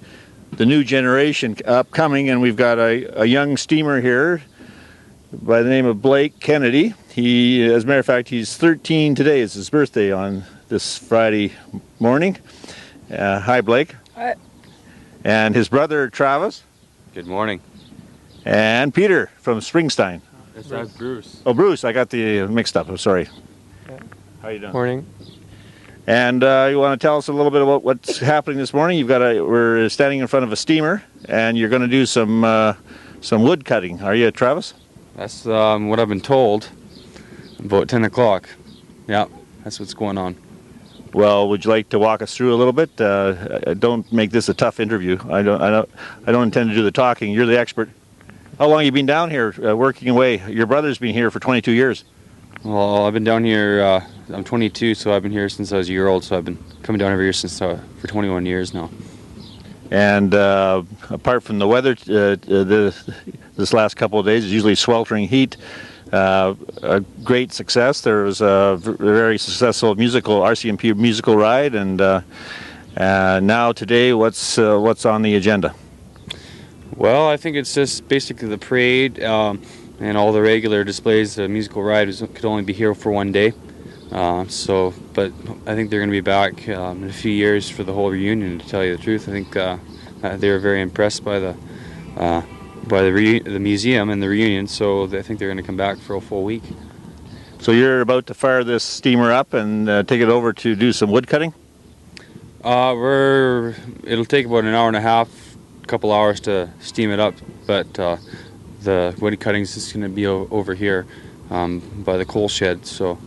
new generation upcoming, and we've got a young steamer here by the name of Blake Kennedy. He, as a matter of fact, he's 13 today. It's his birthday on this Friday morning. Hi, Blake. Hi. And his brother, Travis. Good morning. And Peter from Springstein. That's Bruce. Oh, Bruce, I got the mixed up. I'm sorry. Yeah. How you doing? Morning. And you want to tell us a little bit about what's happening this morning? We're standing in front of a steamer, and you're going to do some wood cutting. Are you, Travis? That's what I've been told. About 10 o'clock. Yeah, that's what's going on. Well, would you like to walk us through a little bit? Don't make this a tough interview. I don't intend to do the talking. You're the expert. How long have you been down here working away? Your brother's been here for 22 years. Well, I've been down here. I'm 22, so I've been here since I was a year old. So I've been coming down every year since for 21 years now. And apart from the weather, this last couple of days is usually sweltering heat. A great success. There was a very successful RCMP musical ride, and now today, what's on the agenda? Well, I think it's just basically the parade and all the regular displays. The musical ride could only be here for one day, but I think they're going to be back in a few years for the whole reunion. To tell you the truth, I think they were very impressed by the by the museum and the reunion, so I think they're going to come back for a full week. So you're about to fire this steamer up and take it over to do some wood cutting? It'll take about an hour and a half, a couple hours to steam it up, but the wood cutting is just going to be over here by the coal shed, so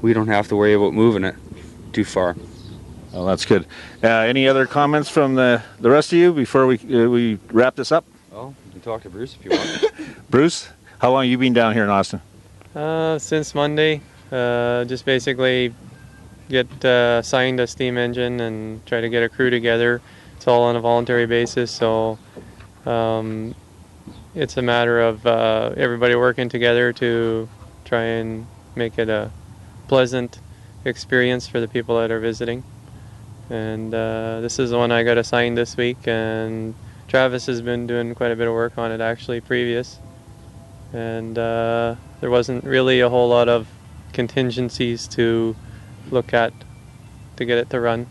we don't have to worry about moving it too far. Well, that's good. Any other comments from the rest of you before we wrap this up? Well, you can talk to Bruce if you want. Bruce, how long have you been down here in Austin? Since Monday. Just basically get assigned a steam engine and try to get a crew together. It's all on a voluntary basis, so it's a matter of everybody working together to try and make it a pleasant experience for the people that are visiting. And this is the one I got assigned this week, and Travis has been doing quite a bit of work on it actually previous. And there wasn't really a whole lot of contingencies to look at to get it to run.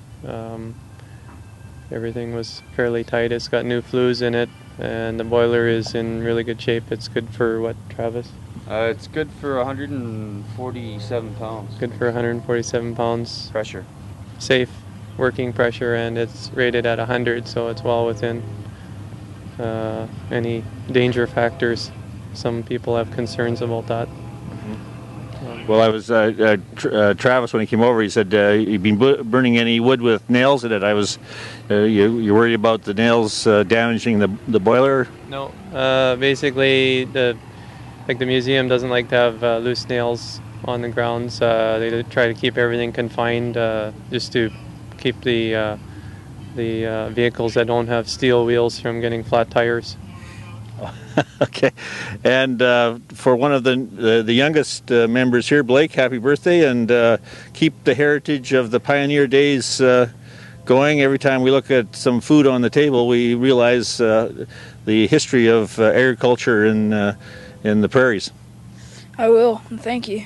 Everything was fairly tight. It's got new flues in it, and the boiler is in really good shape. It's good for what, Travis? It's good for 147 pounds. Good for 147 pounds. Pressure. Safe working pressure, and it's rated at 100, so it's well within any danger factors. Some people have concerns about that. Well, I was Travis, when he came over, he said you've been burning any wood with nails in it. I was you worried about the nails damaging the boiler? No, basically the museum doesn't like to have loose nails on the grounds. They try to keep everything confined, just to keep the vehicles that don't have steel wheels from getting flat tires. Okay, and for one of the youngest members here, Blake, happy birthday, and keep the heritage of the Pioneer Days going. Every time we look at some food on the table, we realize the history of agriculture in the prairies. I will, and thank you.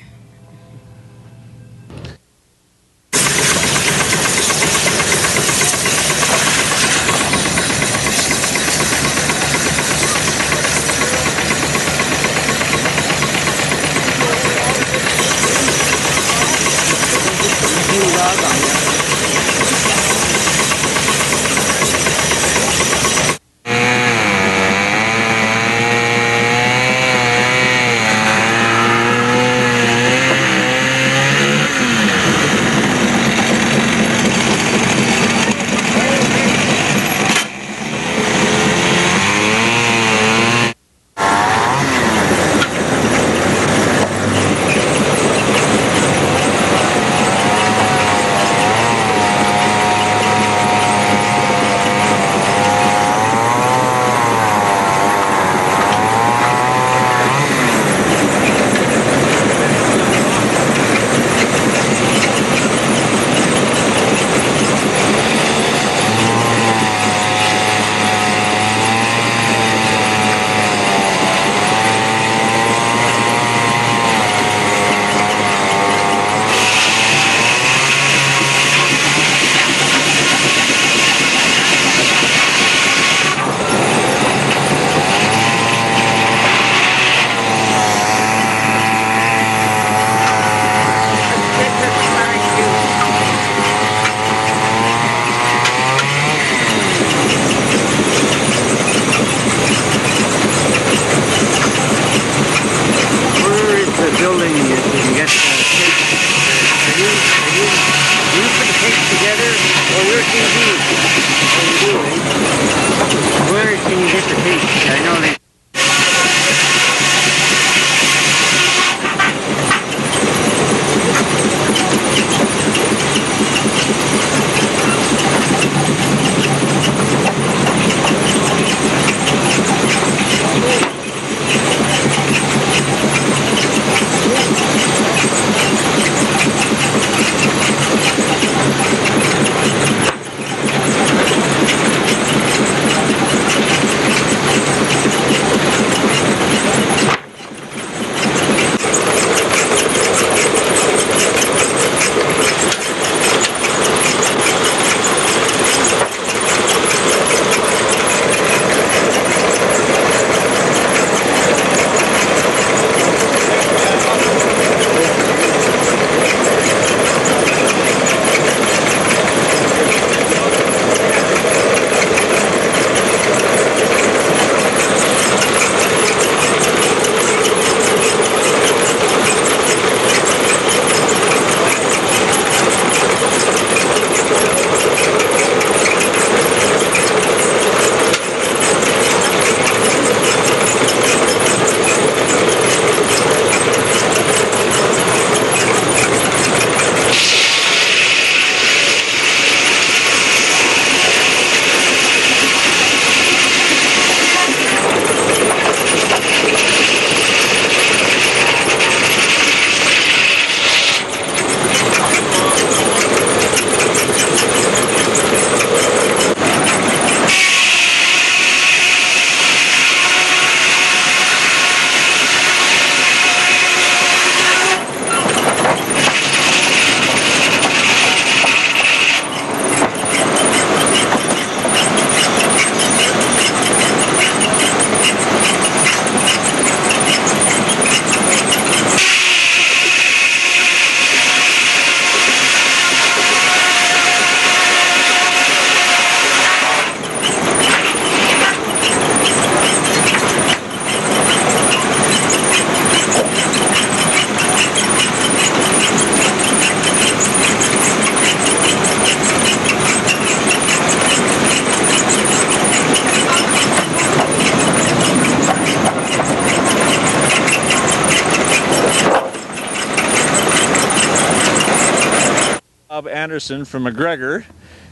Bob Anderson from McGregor,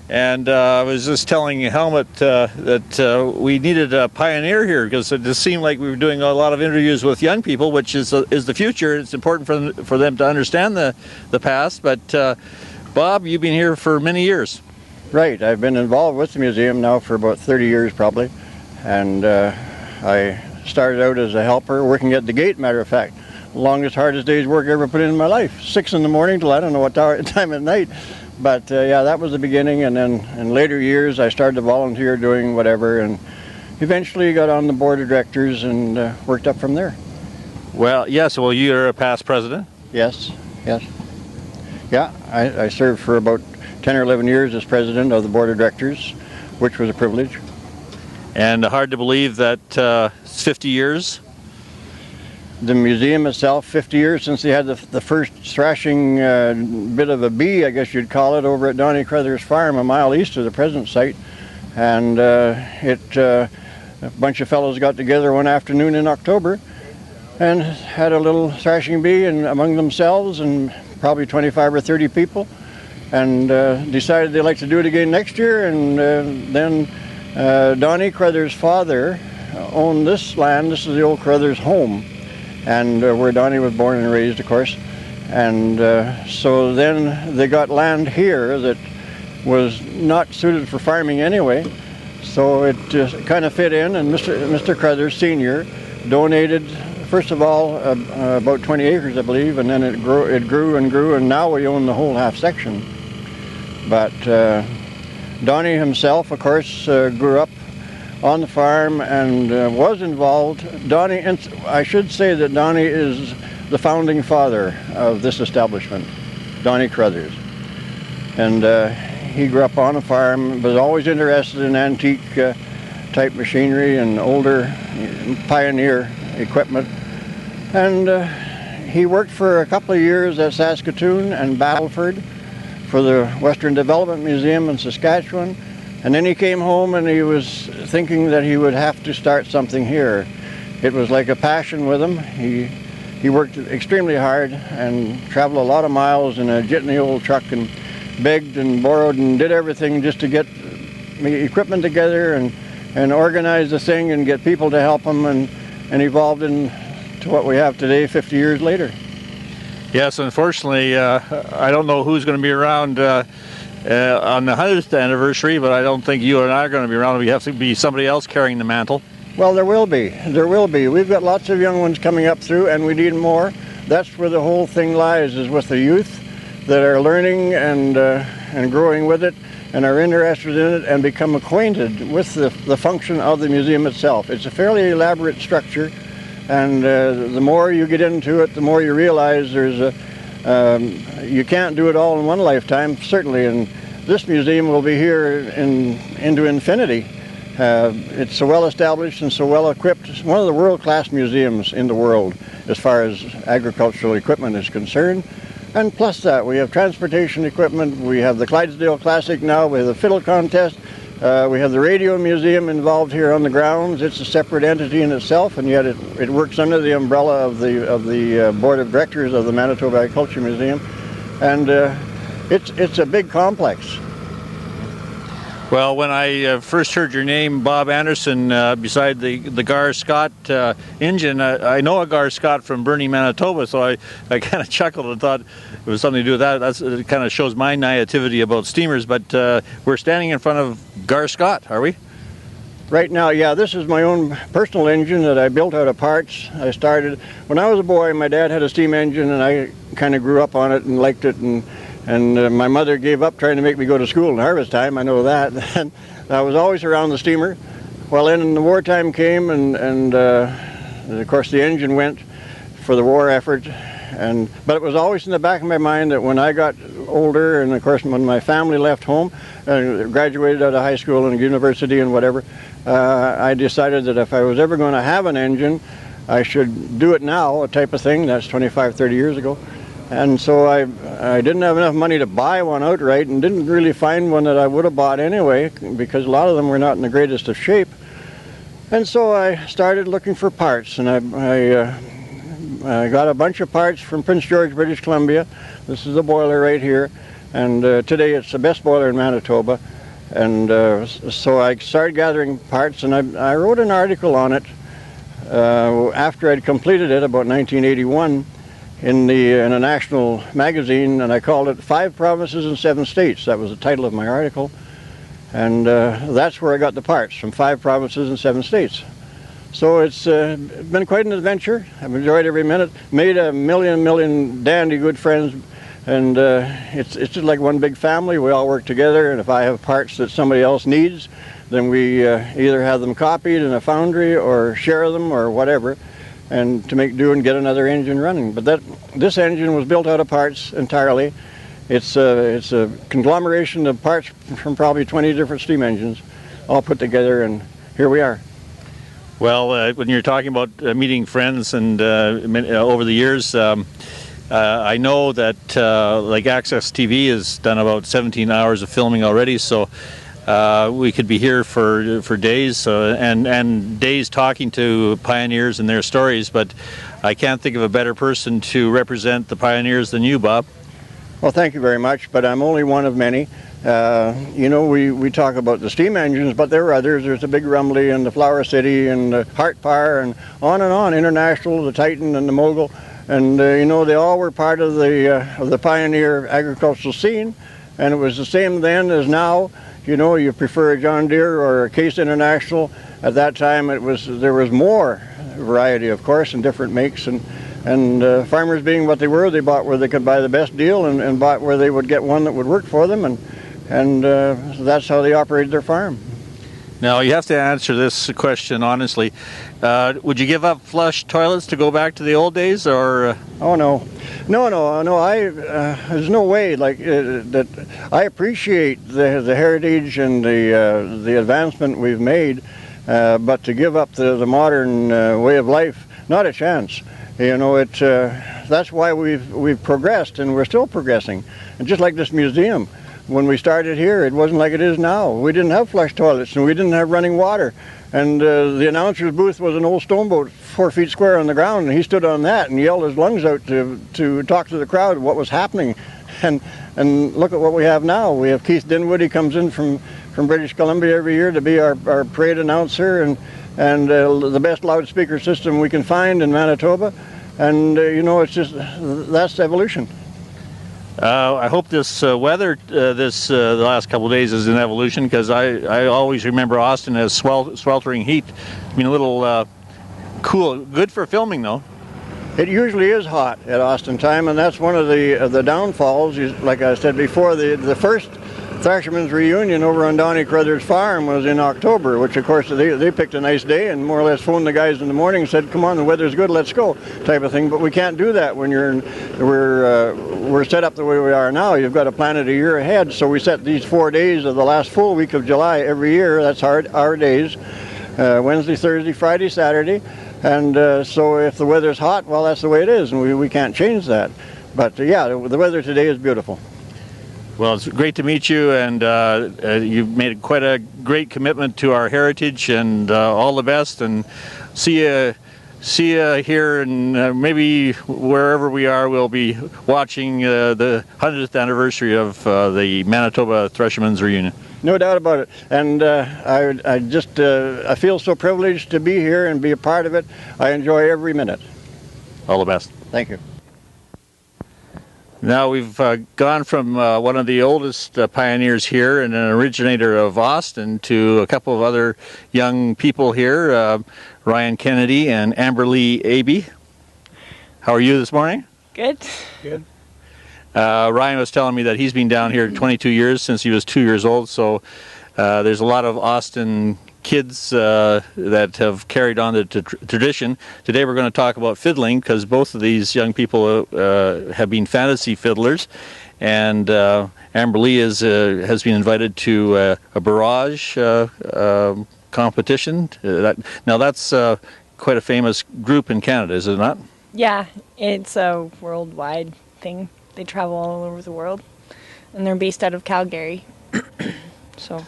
and I was just telling Helmut that we needed a pioneer here, because it just seemed like we were doing a lot of interviews with young people, which is the future. It's important for them to understand the past. But Bob, you've been here for many years. Right. I've been involved with the museum now for about 30 years probably, and I started out as a helper working at the gate, matter of fact. Longest, hardest day's work I ever put in my life. 6 in the morning till I don't know what time at night. But yeah, that was the beginning, and then in later years I started to volunteer doing whatever, and eventually got on the board of directors and worked up from there. Well, yes, well, you're a past president? Yes, yes. Yeah, I served for about 10 or 11 years as president of the board of directors, which was a privilege. And hard to believe that it's 50 years? The museum itself, 50 years since they had the first thrashing bit of a bee, I guess you'd call it, over at Donnie Crothers Farm, a mile east of the present site. And a bunch of fellows got together one afternoon in October and had a little thrashing bee among themselves, and probably 25 or 30 people, and decided they'd like to do it again next year. And then Donnie Crothers' father owned this land. This is the old Crothers home, and where Donnie was born and raised, of course. And so then they got land here that was not suited for farming anyway, so it just kind of fit in, and Mr. Crothers Sr. donated, first of all, about 20 acres, I believe, and then it grew and grew, and now we own the whole half section. But Donnie himself, of course, grew up on the farm and was involved. I should say that Donnie is the founding father of this establishment, Donnie Crothers. And he grew up on a farm, was always interested in antique type machinery and older pioneer equipment. And he worked for a couple of years at Saskatoon and Battleford for the Western Development Museum in Saskatchewan. And then he came home and he was thinking that he would have to start something here. It was like a passion with him. He worked extremely hard and traveled a lot of miles in a jitney old truck, and begged and borrowed and did everything just to get the equipment together and organize the thing and get people to help him, and evolved into what we have today 50 years later. Yes, unfortunately, I don't know who's going to be around on the 100th anniversary, but I don't think you and I are going to be around. We have to be somebody else carrying the mantle. Well, there will be. There will be. We've got lots of young ones coming up through, and we need more. That's where the whole thing lies, is with the youth that are learning and growing with it, and are interested in it and become acquainted with the function of the museum itself. It's a fairly elaborate structure, and the more you get into it, the more you realize you can't do it all in one lifetime, certainly, and this museum will be here into infinity. It's so well established and so well equipped. It's one of the world-class museums in the world as far as agricultural equipment is concerned. And plus that, we have transportation equipment, we have the Clydesdale Classic now, we have the fiddle contest, we have the radio museum involved here on the grounds. It's a separate entity in itself, and yet it works under the umbrella of the board of directors of the Manitoba Agriculture Museum. And it's a big complex. Well, when I first heard your name, Bob Anderson, beside the Gar Scott engine, I know a Gar Scott from Burnie, Manitoba, so I kind of chuckled and thought it was something to do with that. It kind of shows my naivety about steamers, but we're standing in front of Gar Scott, are we? Right now, yeah, this is my own personal engine that I built out of parts. I started, when I was a boy, my dad had a steam engine, and I kind of grew up on it and liked it, and my mother gave up trying to make me go to school in harvest time, I know that. And I was always around the steamer. Well, then the wartime came, and of course the engine went for the war effort. But it was always in the back of my mind that when I got older, and of course when my family left home, graduated out of high school and university and whatever, I decided that if I was ever going to have an engine, I should do it now, a type of thing. That's 25, 30 years ago. And so I didn't have enough money to buy one outright, and didn't really find one that I would have bought anyway, because a lot of them were not in the greatest of shape. And so I started looking for parts, and I got a bunch of parts from Prince George, British Columbia. This is the boiler right here. and today it's the best boiler in Manitoba. And so I started gathering parts, and I wrote an article on it after I'd completed it, about 1981, in a national magazine, and I called it 5 Provinces and 7 States. That was the title of my article. And that's where I got the parts, from 5 provinces and 7 states. So it's been quite an adventure. I've enjoyed every minute, made a million dandy good friends, and it's just like one big family. We all work together, and if I have parts that somebody else needs, then we either have them copied in a foundry or share them or whatever, and to make do and get another engine running. But this engine was built out of parts entirely. It's a conglomeration of parts from probably 20 different steam engines, all put together, and here we are. Well, when you're talking about meeting friends and over the years, I know that like Access TV has done about 17 hours of filming already, so we could be here for days and days talking to pioneers and their stories, but I can't think of a better person to represent the pioneers than you, Bob. Well, thank you very much, but I'm only one of many. You know, we talk about the steam engines, but there are others. There's the Big Rumley and the Flower City and the Hart-Par and on, International, the Titan and the Mogul. And, you know, they all were part of the pioneer agricultural scene, and it was the same then as now. You know, you prefer a John Deere or a Case International. At that time, there was more variety, of course, and different makes. And farmers being what they were, they bought where they could buy the best deal and bought where they would get one that would work for them, and that's how they operated their farm. Now, you have to answer this question honestly. Would you give up flush toilets to go back to the old days, or? Oh, no. There's no way that. I appreciate the heritage and the advancement we've made, but to give up the modern way of life, not a chance. You know, that's why we've progressed, and we're still progressing. And just like this museum, when we started here, it wasn't like it is now. We didn't have flush toilets, and we didn't have running water. And the announcer's booth was an old stone boat, 4 feet square on the ground, and he stood on that and yelled his lungs out to talk to the crowd what was happening. And look at what we have now. We have Keith Dinwood. He comes in from British Columbia every year to be our parade announcer, and the best loudspeaker system we can find in Manitoba. And, you know, it's just, that's evolution. I hope this weather the last couple of days is an evolution, because I always remember Austin as sweltering heat. I mean, a little cool, good for filming though. It usually is hot at Austin time, and that's one of the downfalls. Like I said before, the first Thresherman's reunion over on Donnie Crothers' farm was in October, which of course they picked a nice day and more or less phoned the guys in the morning and said, come on, the weather's good, let's go, type of thing. But we can't do that when we're set up the way we are now. You've got to plan it a year ahead. So we set these 4 days of the last full week of July every year. That's our days, Wednesday, Thursday, Friday, Saturday. And so if the weather's hot, well, that's the way it is, and we can't change that. But yeah, the weather today is beautiful. Well, it's great to meet you, and you've made quite a great commitment to our heritage, and all the best, and see you here, and maybe wherever we are, we'll be watching the 100th anniversary of the Manitoba Thresherman's reunion. No doubt about it, and I feel so privileged to be here and be a part of it. I enjoy every minute. All the best. Thank you. Now we've gone from one of the oldest pioneers here and an originator of Austin to a couple of other young people here, Ryan Kennedy and Amberly Abbey. How are you this morning? Good. Good. Ryan was telling me that he's been down here 22 years, since he was 2 years old, so there's a lot of Austin kids that have carried on the tradition. Today we're going to talk about fiddling, because both of these young people have been fantasy fiddlers, and Amberly has been invited to a barrage competition. Now that's quite a famous group in Canada, is it not? Yeah, it's a worldwide thing. They travel all over the world, and they're based out of Calgary. So